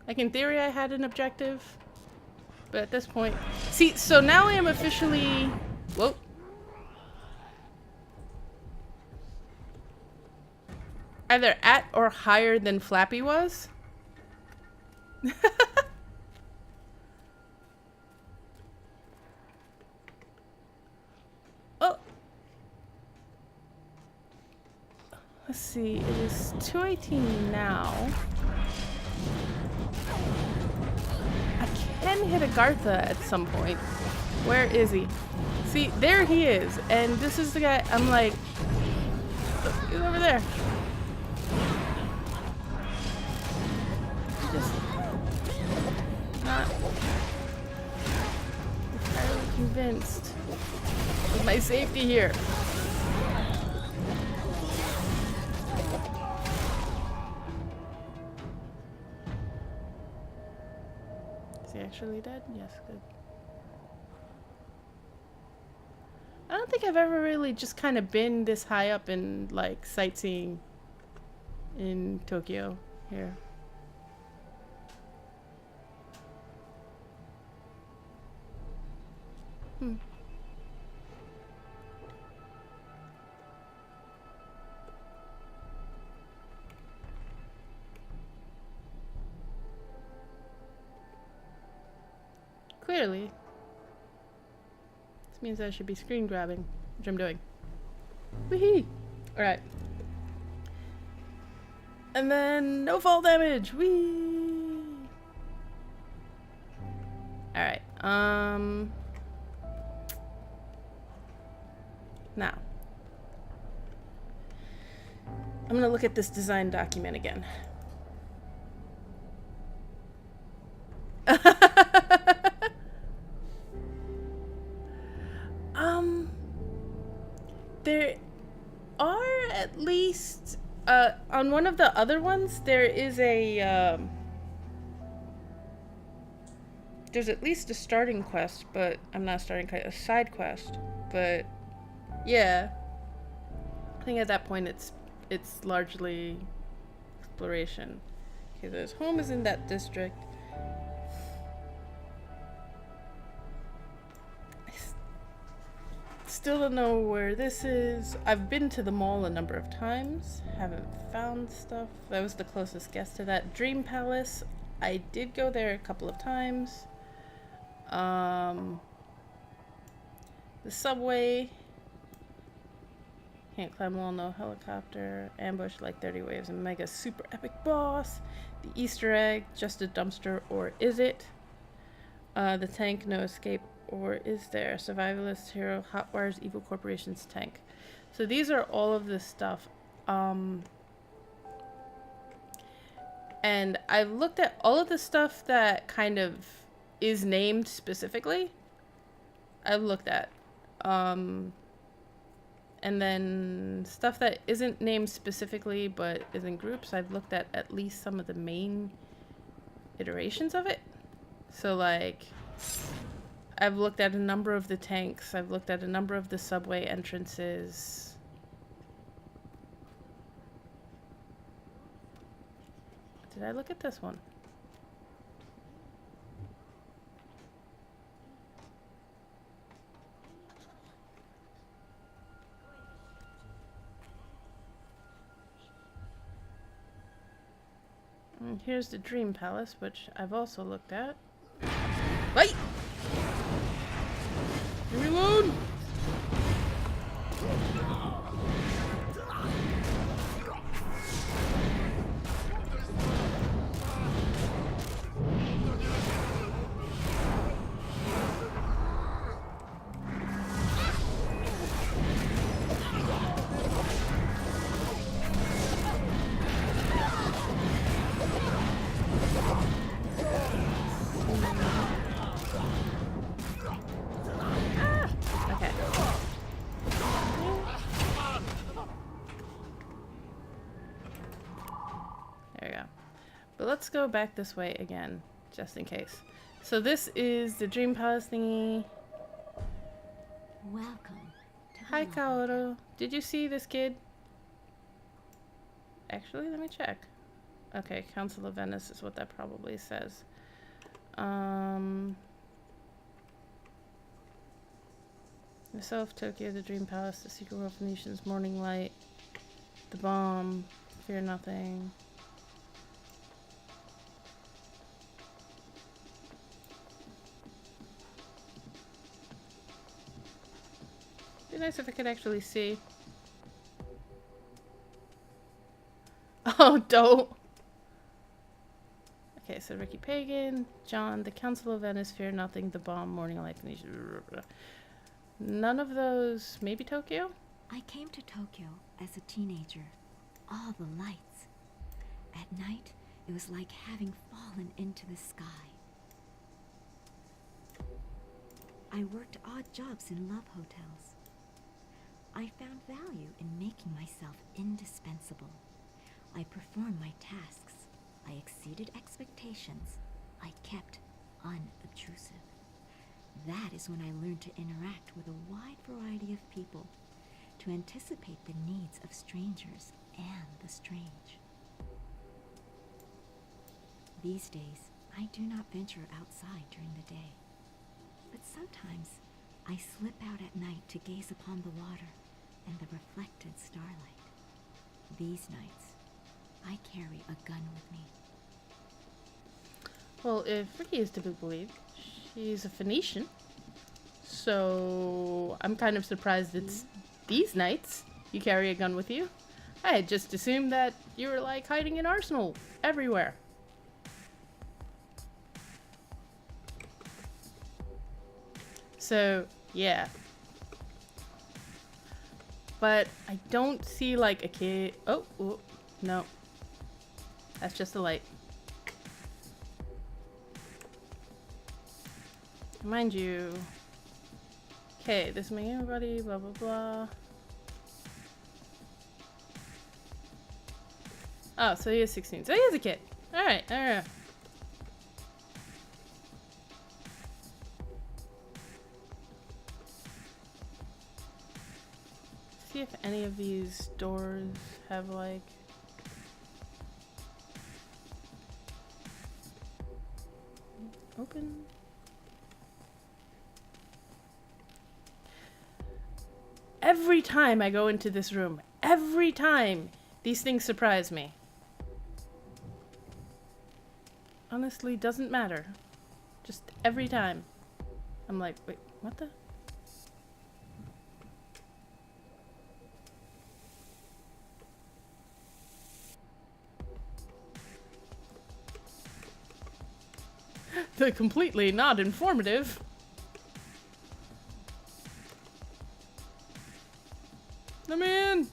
Like, in theory, I had an objective, but at this point... See, so now I am officially... Whoa. Either at or higher than Flappy was. Oh. Let's see, it is 2:18 now. I can hit Agartha at some point. Where is he? See, there he is, and this is the guy. I'm like, oh, he's over there. Just not entirely convinced of my safety here. Is he actually dead? Yes, good. I don't think I've ever really just kind of been this high up in, like, sightseeing in Tokyo here. Clearly. This means I should be screen grabbing, which I'm doing. Wee-hee! Alright. And then no fall damage! Whee! Alright, now. I'm gonna look at this design document again. There are at least, on one of the other ones, there is a, there's at least a starting quest, but I'm not a starting quest, a side quest. But yeah, I think at that point it's largely exploration. Okay, this home is in that district. Still don't know where this is. I've been to the mall a number of times. Haven't found stuff. That was the closest guess to that. Dream Palace. I did go there a couple of times. The subway. Can't climb wall, no helicopter. Ambush like 30 waves. A mega super epic boss. The Easter egg. Just a dumpster, or is it? The tank, no escape. Or is there? Survivalist hero, Hotwire's Evil Corporation's tank. So these are all of this stuff. And I've looked at all of the stuff that kind of is named specifically. I've looked at. And then stuff that isn't named specifically but is in groups, I've looked at least some of the main iterations of it. So like, I've looked at a number of the tanks. I've looked at a number of the subway entrances. Did I look at this one? And here's the Dream Palace, which I've also looked at. Wait! Reload! Let's go back this way again, just in case. So this is the Dream Palace thingy. Welcome. Hi, Kaoru. Did you see this kid? Actually, let me check. Okay, Council of Venice is what that probably says. Myself, Tokyo, the Dream Palace, the Secret World Phoenicians, Morning Light, the Bomb, Fear Nothing. Be nice if I could actually see. Oh, don't. Okay, so Ricky Pagan, John, the Council of Venice, Fear Nothing, the Bomb, Morning Light, Phoenicia. None of those. Maybe Tokyo? I came to Tokyo as a teenager. All the lights. At night, it was like having fallen into the sky. I worked odd jobs in love hotels. I found value in making myself indispensable. I performed my tasks. I exceeded expectations. I kept unobtrusive. That is when I learned to interact with a wide variety of people, to anticipate the needs of strangers and the strange. These days, I do not venture outside during the day, but sometimes I slip out at night to gaze upon the water and the reflected starlight. These nights, I carry a gun with me. Well, if Ricky is to be believed, she's a Phoenician. So I'm kind of surprised it's these nights you carry a gun with you. I had just assumed that you were like hiding an arsenal everywhere. So, yeah. But I don't see like a kid. Oh, no. That's just a light. Mind you. Okay, this may anybody, blah, blah, blah. Oh, so he is 16. So he is a kid. Alright, alright. See if any of these doors have like... Open. Every time I go into this room, every time, these things surprise me. Honestly, doesn't matter. Just every time. I'm like, wait, what the? They're completely not informative. Let me in.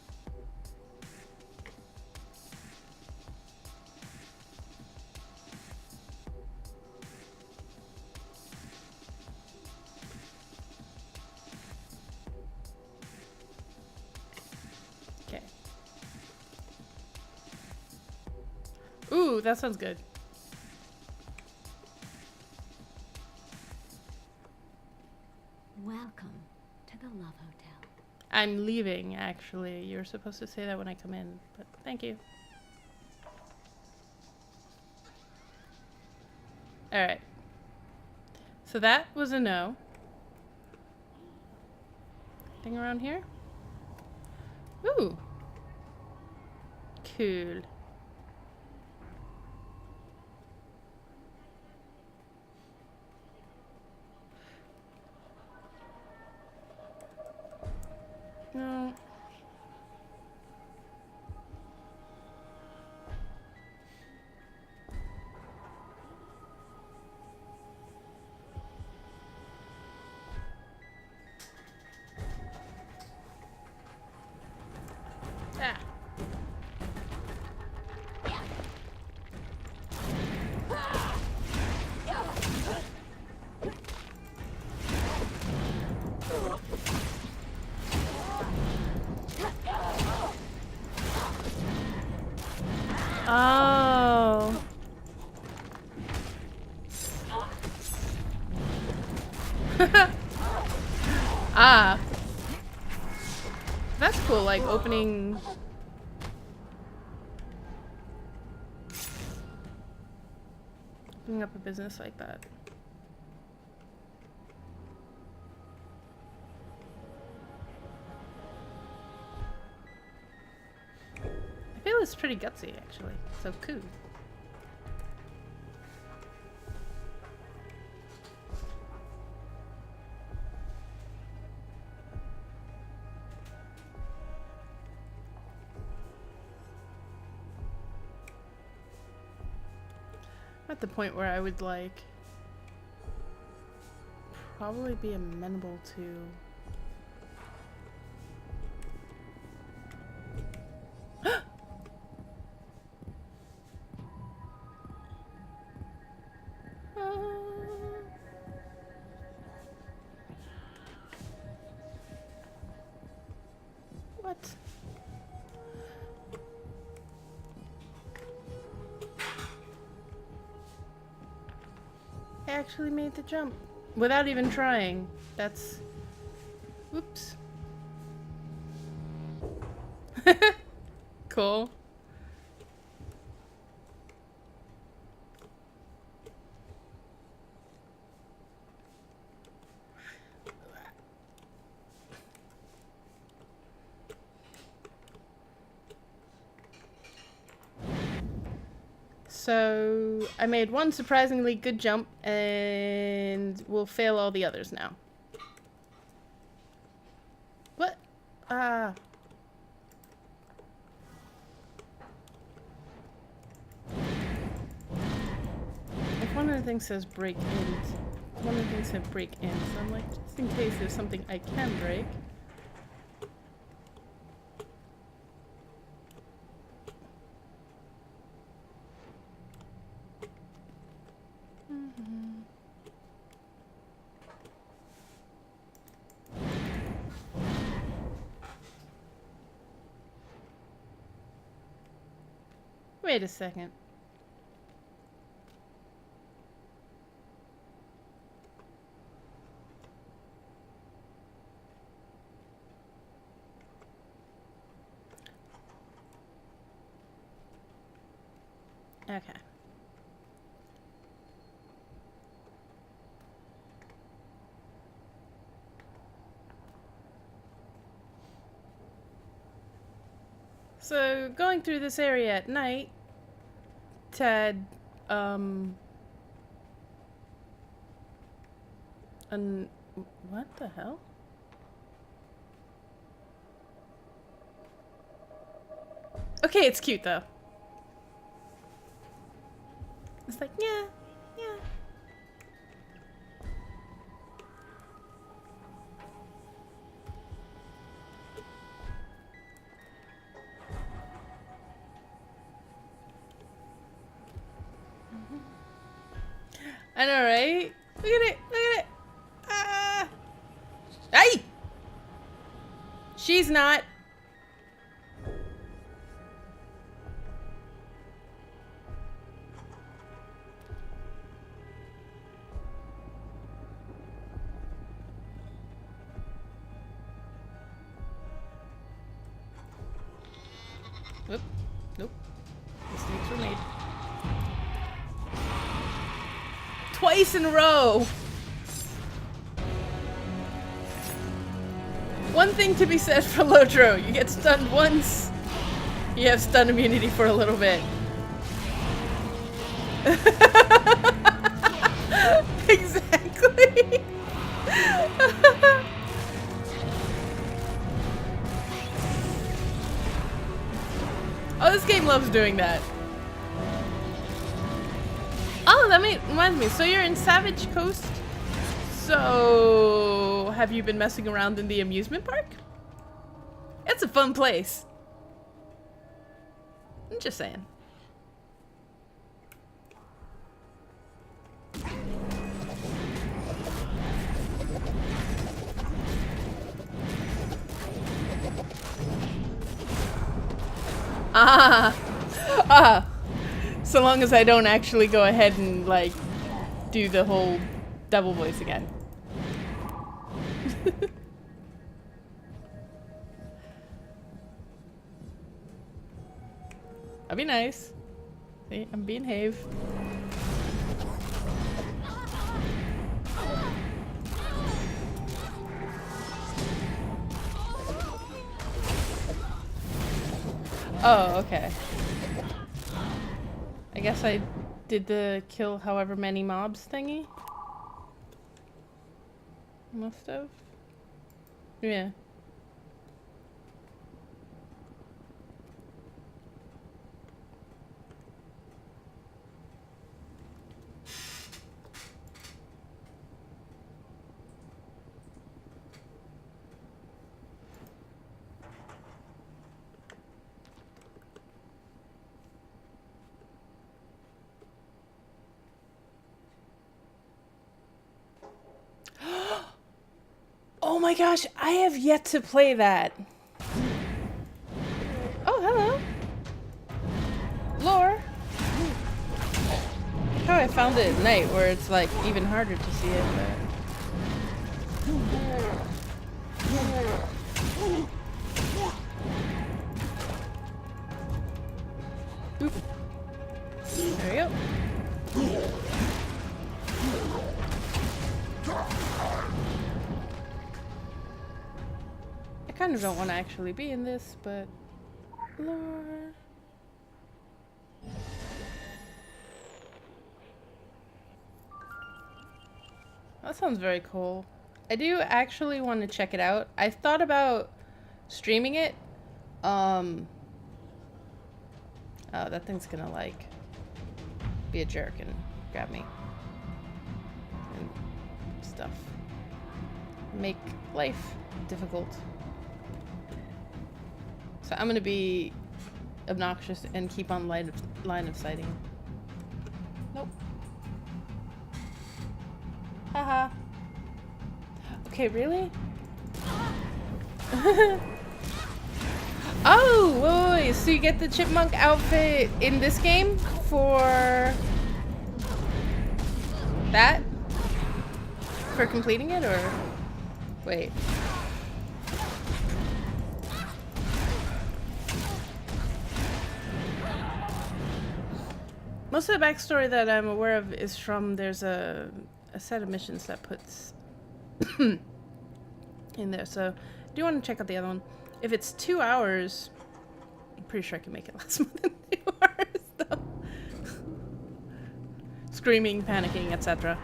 Okay. Ooh, that sounds good. Welcome to the Love Hotel. I'm leaving, actually. You're supposed to say that when I come in, but thank you. Alright. So that was a no. Anything around here? Ooh. Cool. No. Ah. Oh. Ah. That's cool, like opening... Opening up a business like that. I feel it's pretty gutsy, actually. So cool. I'm at the point where I would like probably be amenable to what? I actually made the jump without even trying. That's... Whoops. Cool. So I made one surprisingly good jump and will fail all the others now. What? Ah. If one of the things says break in, one of the things said break in, so I'm like, just in case there's something I can break. Wait a second. Okay. So, going through this area at night, Ted, and what the hell? Okay, it's cute though. It's like, yeah, yeah. I know, right? Look at it, look at it. Ah! Hey! She's not. Nope. Nope. Mistakes were made. Twice in a row! One thing to be said for Lotro, you get stunned once, you have stun immunity for a little bit. Exactly! Oh, this game loves doing that. Oh, that reminds me. So you're in Savage Coast? So, have you been messing around in the amusement park? It's a fun place. I'm just saying. So long as I don't actually go ahead and, like, do the whole double voice again. I'll be nice. See, I'm being Have. Oh, okay. I guess I did the kill however many mobs thingy. Must have. Yeah. Oh my gosh, I have yet to play that. Oh, hello. Lore. How I found it at night where it's like even harder to see it, but... Oop. There we go. I kind of don't want to actually be in this, but... Lore... That sounds very cool. I do actually want to check it out. I've thought about streaming it. Oh, that thing's gonna, like, be a jerk and grab me. And stuff. Make life difficult. So I'm gonna be obnoxious and keep on line of sighting. Nope. Haha. Okay, really? Oh, wait, so you get the chipmunk outfit in this game for that? For completing it, or wait? Most of the backstory that I'm aware of is from there's a set of missions that puts in there. So I do want to check out the other one. If it's 2 hours, I'm pretty sure I can make it last more than 2 hours though. Screaming, panicking, etc.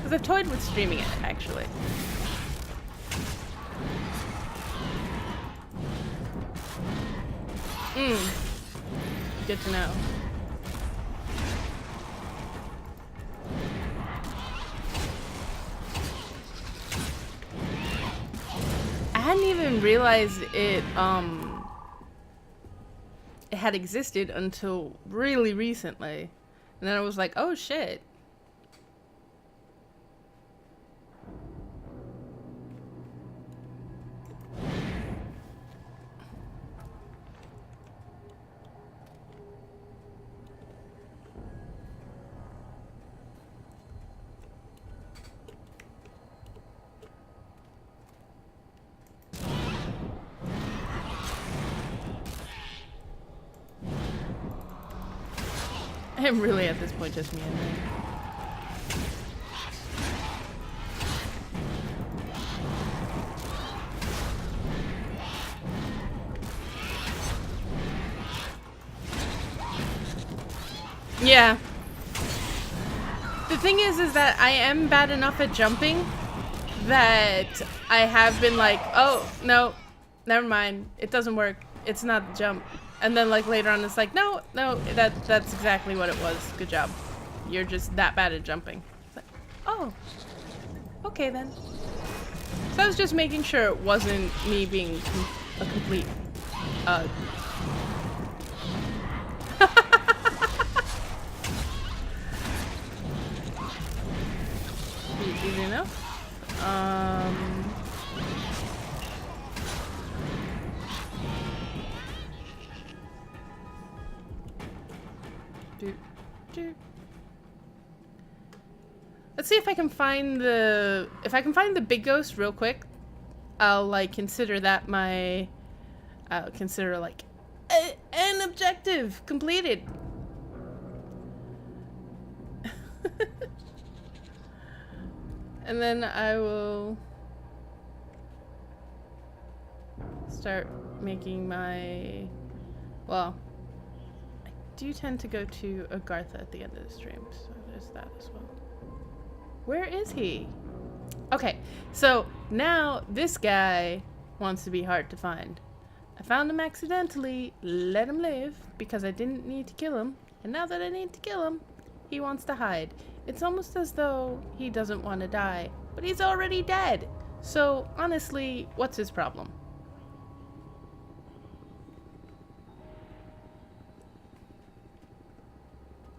Because I've toyed with streaming it, actually. Good to know. I hadn't even realized it had existed until really recently. And then I was like, oh shit. I am really at this point just me and me. Yeah. The thing is that I am bad enough at jumping that I have been like, oh, no, never mind. It doesn't work. It's not the jump. And then like later on it's like, no, that's exactly what it was. Good job. You're just that bad at jumping. It's like, oh, okay then. So I was just making sure it wasn't me being a complete easy enough. Let's see if I can find the big ghost real quick. I'll like consider that my consider like an objective completed. And then I will start making my, well, I do tend to go to Agartha at the end of the stream, so there's that as well. Where is he? Okay, so now this guy wants to be hard to find. I found him accidentally, let him live, because I didn't need to kill him. And now that I need to kill him, he wants to hide. It's almost as though he doesn't want to die, but he's already dead. So honestly, what's his problem?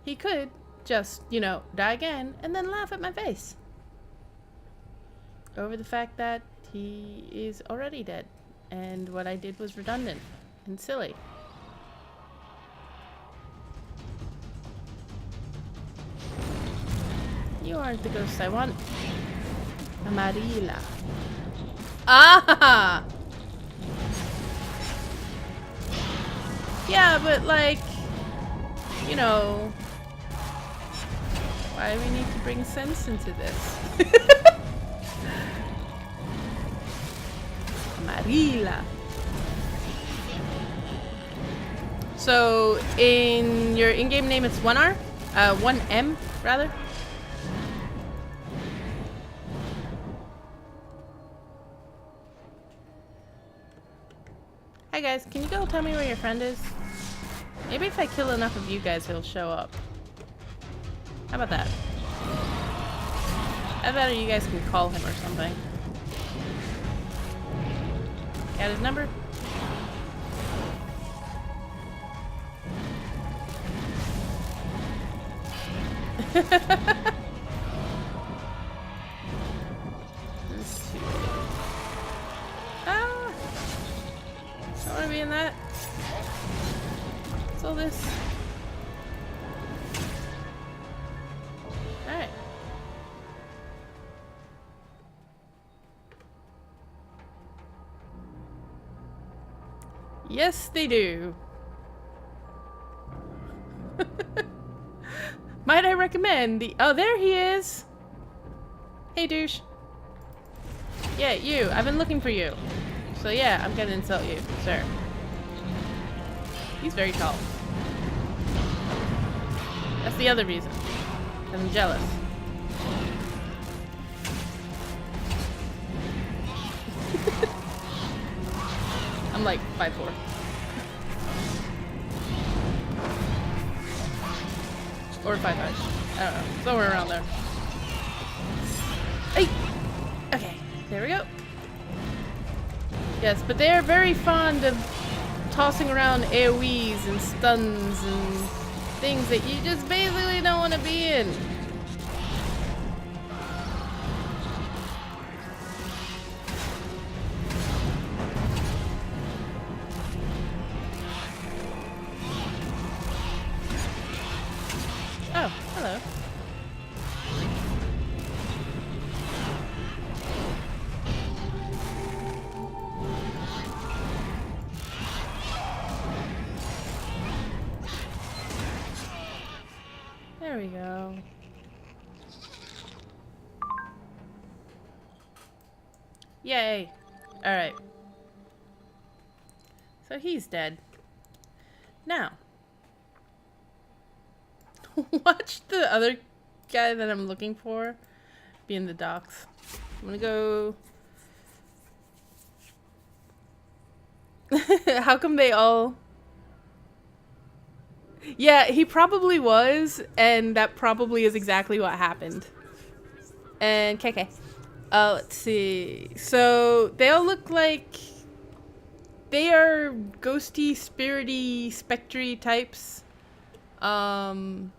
He could just, you know, die again and then laugh at my face over the fact that he is already dead and what I did was redundant and silly. You aren't the ghost I want. Amarilla. Ah! Yeah, but like, you know, why do we need to bring sense into this? Amarilla. So, in your in-game name, it's 1R? 1M, rather? Hi guys, can you go tell me where your friend is? Maybe if I kill enough of you guys, he'll show up. How about that? I bet you guys can call him or something. Got his number? Ah! Don't want to be in that. What's all this? Alright. Yes, they do. Might I recommend the... Oh, there he is! Hey, douche. Yeah, you. I've been looking for you. So yeah, I'm gonna insult you, sir. He's very tall. That's the other reason. 'Cause I'm jealous. I'm like 5'4". Or 5'5". I don't know. Somewhere around there. Hey! Okay, there we go. Yes, but they are very fond of tossing around AoEs and stuns and things that you just basically don't want to be in. Oh, hello. There we go. Yay. Alright. So he's dead. Now. Watch the other guy that I'm looking for be in the docks. I'm gonna go... How come they all... Yeah, he probably was, and that probably is exactly what happened. And KK. Let's see. So, they all look like... They are ghosty, spirity, spectry types. And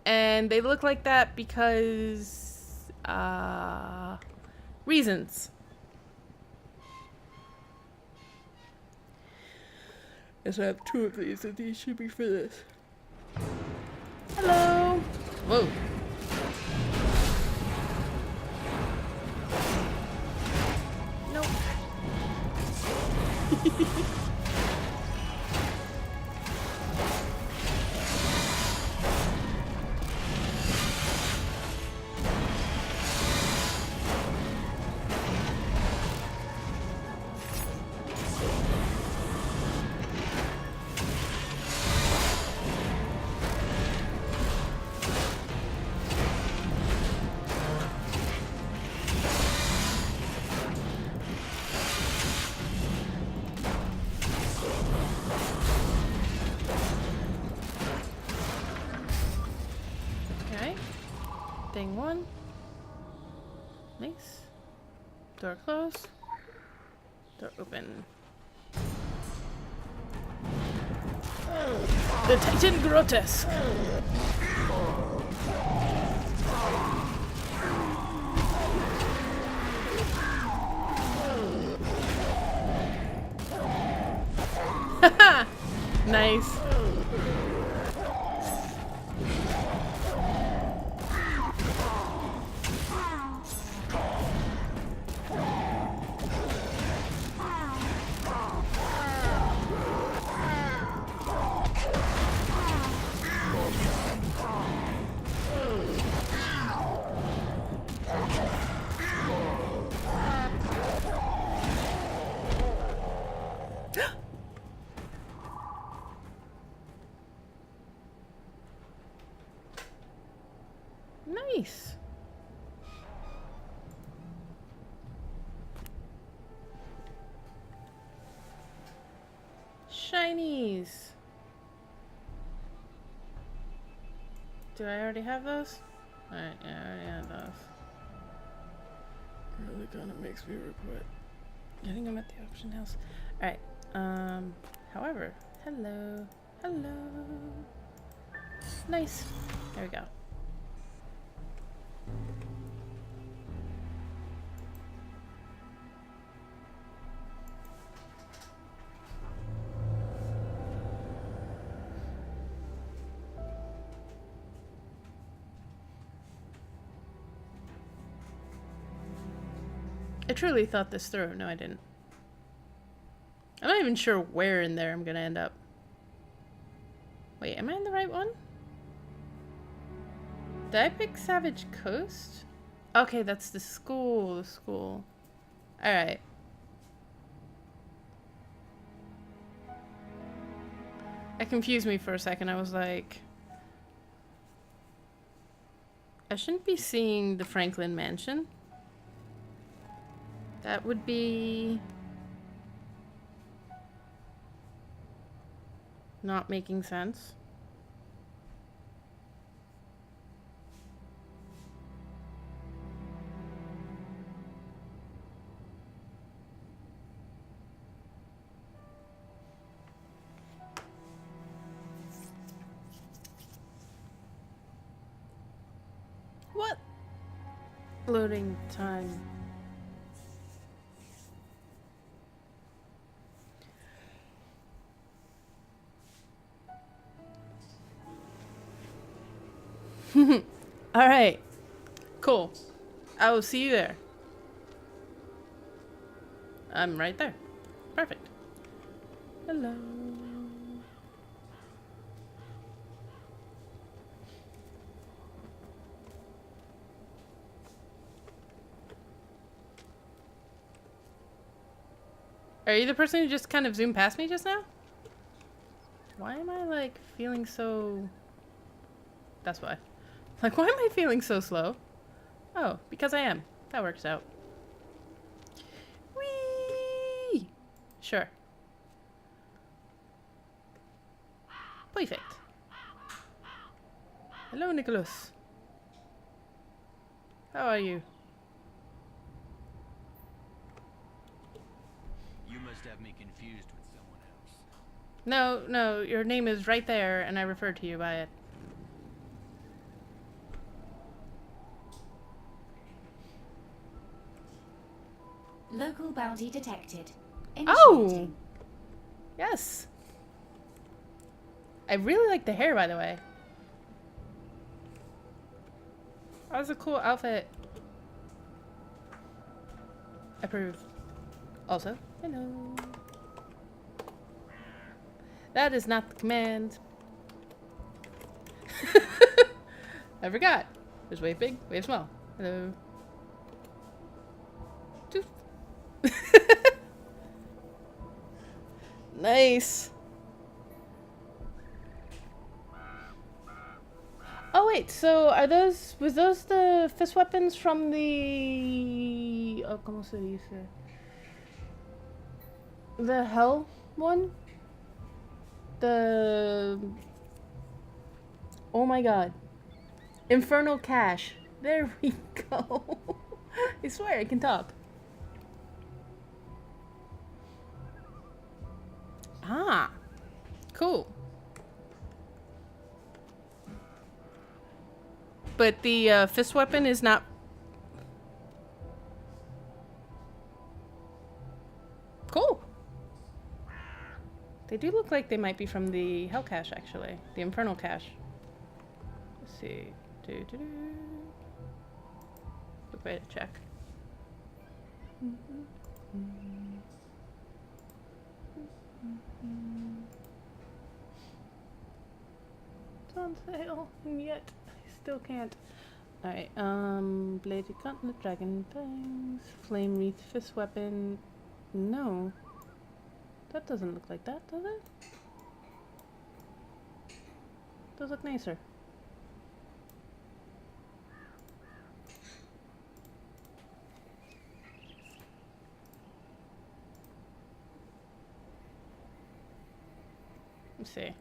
they look like that because... reasons. Yes, I have 2 of these, and these should be for this. Hello! Whoa. Nope. Thing 1. Nice. Door closed. Door open. The Titan Grotesque. Haha! Nice. Nice. Shinies. Do I already have those? Alright, yeah, I already have those. Really kind of makes me regret getting them at the auction house. Alright, however, hello. Hello. Nice. There we go. I truly thought this through. No, I didn't. I'm not even sure where in there I'm gonna end up. Wait, am I in the right one? Did I pick Savage Coast? Okay, that's the school. Alright. That confused me for a second. I was like... I shouldn't be seeing the Franklin Mansion. That would be... not making sense. What? Loading time. Alright. Cool. I will see you there. I'm right there. Perfect. Hello. Are you the person who just kind of zoomed past me just now? Why am I, like, feeling so... That's why. Like, why am I feeling so slow? Oh, because I am. That works out. Whee! Sure. Perfect. Hello, Nicholas. How are you? You must have me confused with someone else. No, your name is right there, and I referred to you by it. Local bounty detected. Oh! Initiating. Yes. I really like the hair, by the way. That was a cool outfit. Approve. Also, hello. That is not the command. I forgot. There's wave big, wave small. Hello. Doof. Nice. Oh wait, so are those, was those the fist weapons from the, oh, ¿cómo se dice? The hell one? The, oh my god. Infernal Cache. There we go. I swear I can talk. Ah, cool. But the fist weapon is not... Cool. They do look like they might be from the Hell Cache, actually. The Infernal Cache. Let's see. Quick way to check. It's on sale, and yet I still can't. Alright, Bladed Gauntlet, Dragon Fangs, Flame Wreath, Fist Weapon. No. That doesn't look like that, does it? Does look nicer. Let's see.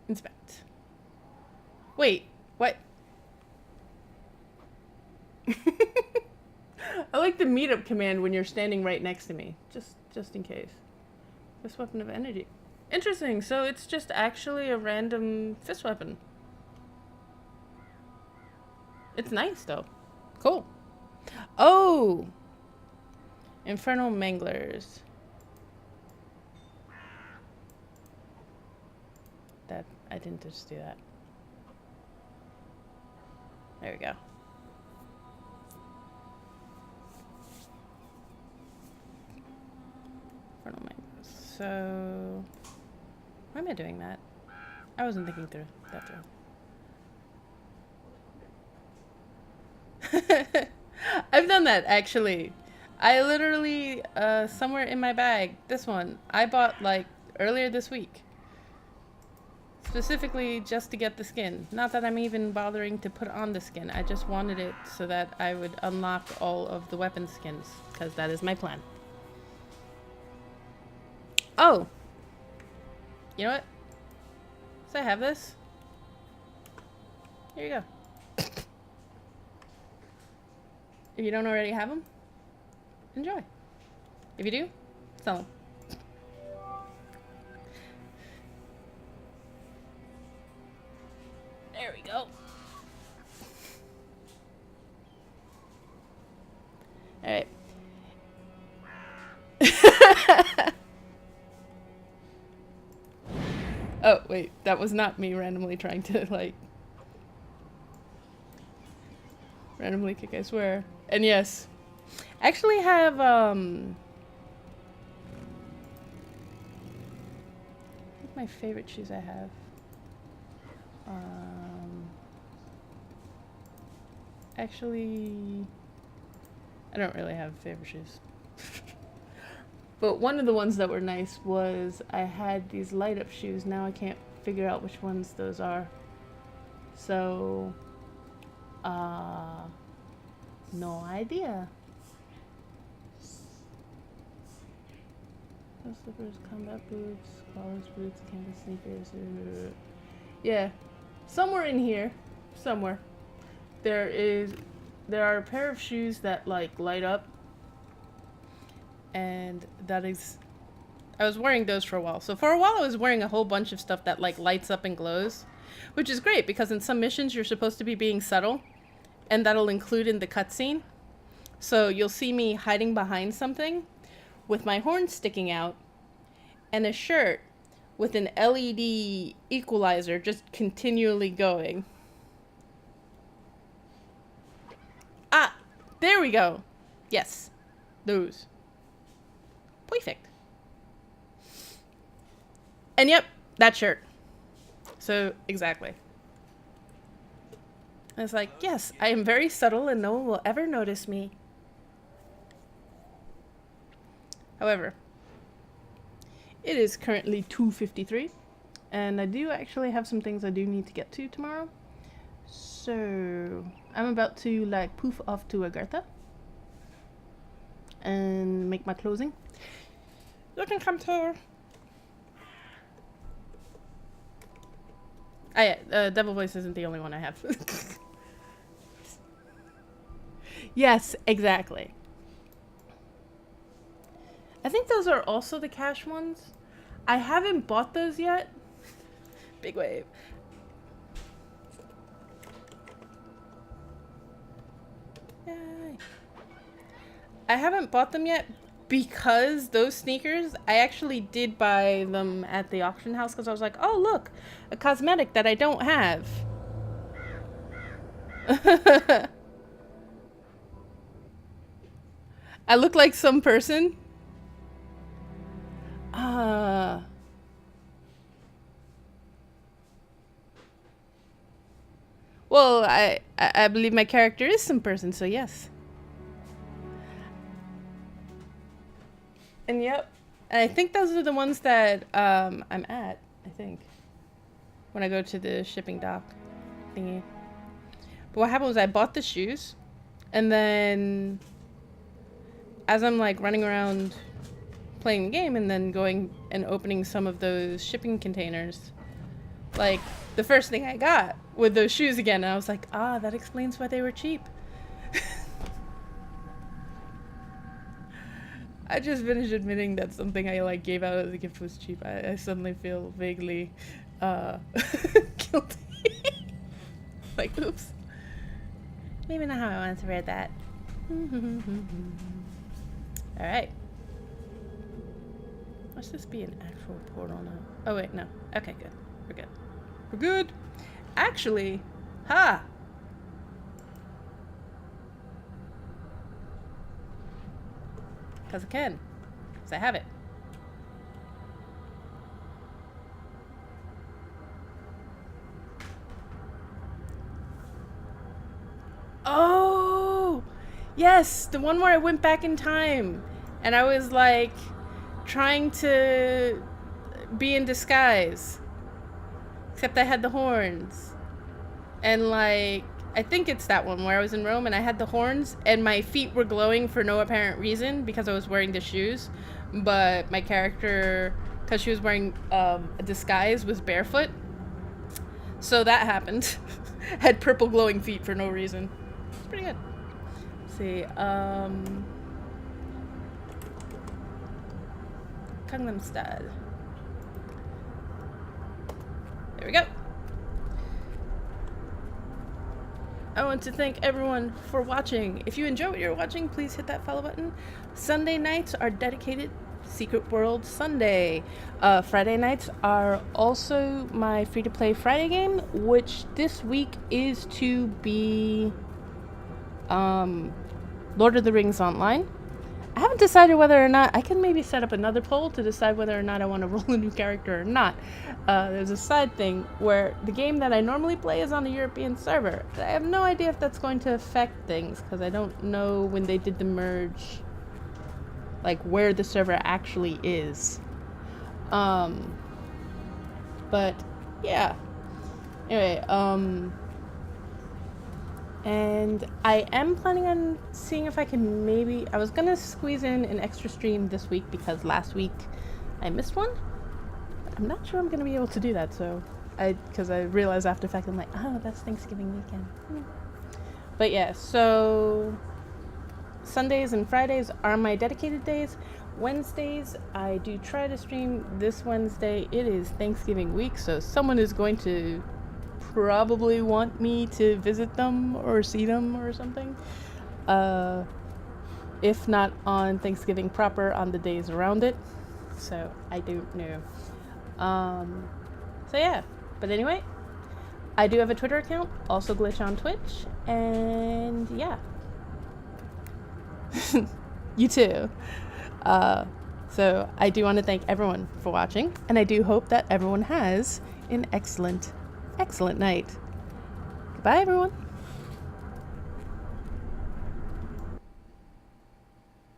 Inspect. Wait, what? I like the meetup command when you're standing right next to me. Just in case. Fist weapon of energy. Interesting, so it's just actually a random fist weapon. It's nice though. Cool. Oh! Infernal Manglers. That, I didn't just do that. There we go. So why am I doing that? I wasn't thinking through that through. I've done that actually. I literally somewhere in my bag, this one I bought like earlier this week. Specifically just to get the skin. Not that I'm even bothering to put on the skin. I just wanted it so that I would unlock all of the weapon skins, because that is my plan. Oh! You know what? So I have this. Here you go. If you don't already have them, enjoy. If you do, sell them. There we go. Alright. Oh, wait. That was not me randomly trying to, like... randomly kick, I swear. And yes. I actually have, my favorite shoes I have. Actually, I don't really have favorite shoes. But one of the ones that were nice was I had these light up shoes. Now I can't figure out which ones those are. So, no idea. No slippers, combat boots, collars, boots, canvas sneakers. Yeah, somewhere in here, somewhere, there are a pair of shoes that like light up, and that is, I was wearing those for a while. So for a while I was wearing a whole bunch of stuff that like lights up and glows, which is great because in some missions you're supposed to be being subtle, and that'll include in the cutscene. So you'll see me hiding behind something with my horn sticking out and a shirt with an LED equalizer just continually going. Ah, there we go. Yes, those. Perfect. And yep, that shirt. So, exactly. I was like, yes, I am very subtle and no one will ever notice me. However, it is currently 2:53, and I do actually have some things I do need to get to tomorrow. So, I'm about to like poof off to Agartha and make my closing. You can come too. Ah yeah, Devil Voice isn't the only one I have. Yes, exactly. I think those are also the cash ones. I haven't bought those yet. Big wave. Yay. I haven't bought them yet because those sneakers, I actually did buy them at the auction house because I was like, oh look, a cosmetic that I don't have. I look like some person. Well, I believe my character is some person, so yes. And yep, I think those are the ones that I'm at, I think. When I go to the shipping dock thingy. But what happened was I bought the shoes, and then as I'm like running around playing the game and then going and opening some of those shipping containers, like the first thing I got with those shoes again, and I was like, ah, that explains why they were cheap. I just finished admitting that something I like gave out as a gift was cheap. I suddenly feel vaguely guilty. Like, oops. Maybe not how I wanted to read that. Alright. Must this be an actual portal now? Oh wait, no. Okay, good. We're good. We're good! Actually, ha! Because I can. Because I have it. Yes, the one where I went back in time and I was like trying to be in disguise. Except I had the horns. And like, I think it's that one where I was in Rome and I had the horns and my feet were glowing for no apparent reason because I was wearing the shoes. But my character, because she was wearing a disguise, was barefoot. So that happened. Had purple glowing feet for no reason. It's pretty good. Let's see, Gangnam Style. There we go. I want to thank everyone for watching. If you enjoy what you're watching, please hit that follow button. Sunday nights are dedicated Secret World Sunday. Friday nights are also my free-to-play Friday game, which this week is to be Lord of the Rings Online. I haven't decided whether or not I can maybe set up another poll to decide whether or not I want to roll a new character or not. There's a side thing where the game that I normally play is on a European server. I have no idea if that's going to affect things because I don't know when they did the merge, like where the server actually is. But yeah. Anyway, and I am planning on seeing if I can maybe... I was going to squeeze in an extra stream this week because last week I missed one. But I'm not sure I'm going to be able to do that, so... Because I realized after the fact, I'm like, oh, that's Thanksgiving weekend. But yeah, so... Sundays and Fridays are my dedicated days. Wednesdays, I do try to stream. This Wednesday, it is Thanksgiving week, so someone is going to... probably want me to visit them or see them or something. If not on Thanksgiving proper, on the days around it. So I don't know. So yeah. But anyway, I do have a Twitter account, also Glitchontwitch, and yeah. You too. So I do want to thank everyone for watching, and I do hope that everyone has an excellent night. Goodbye, everyone.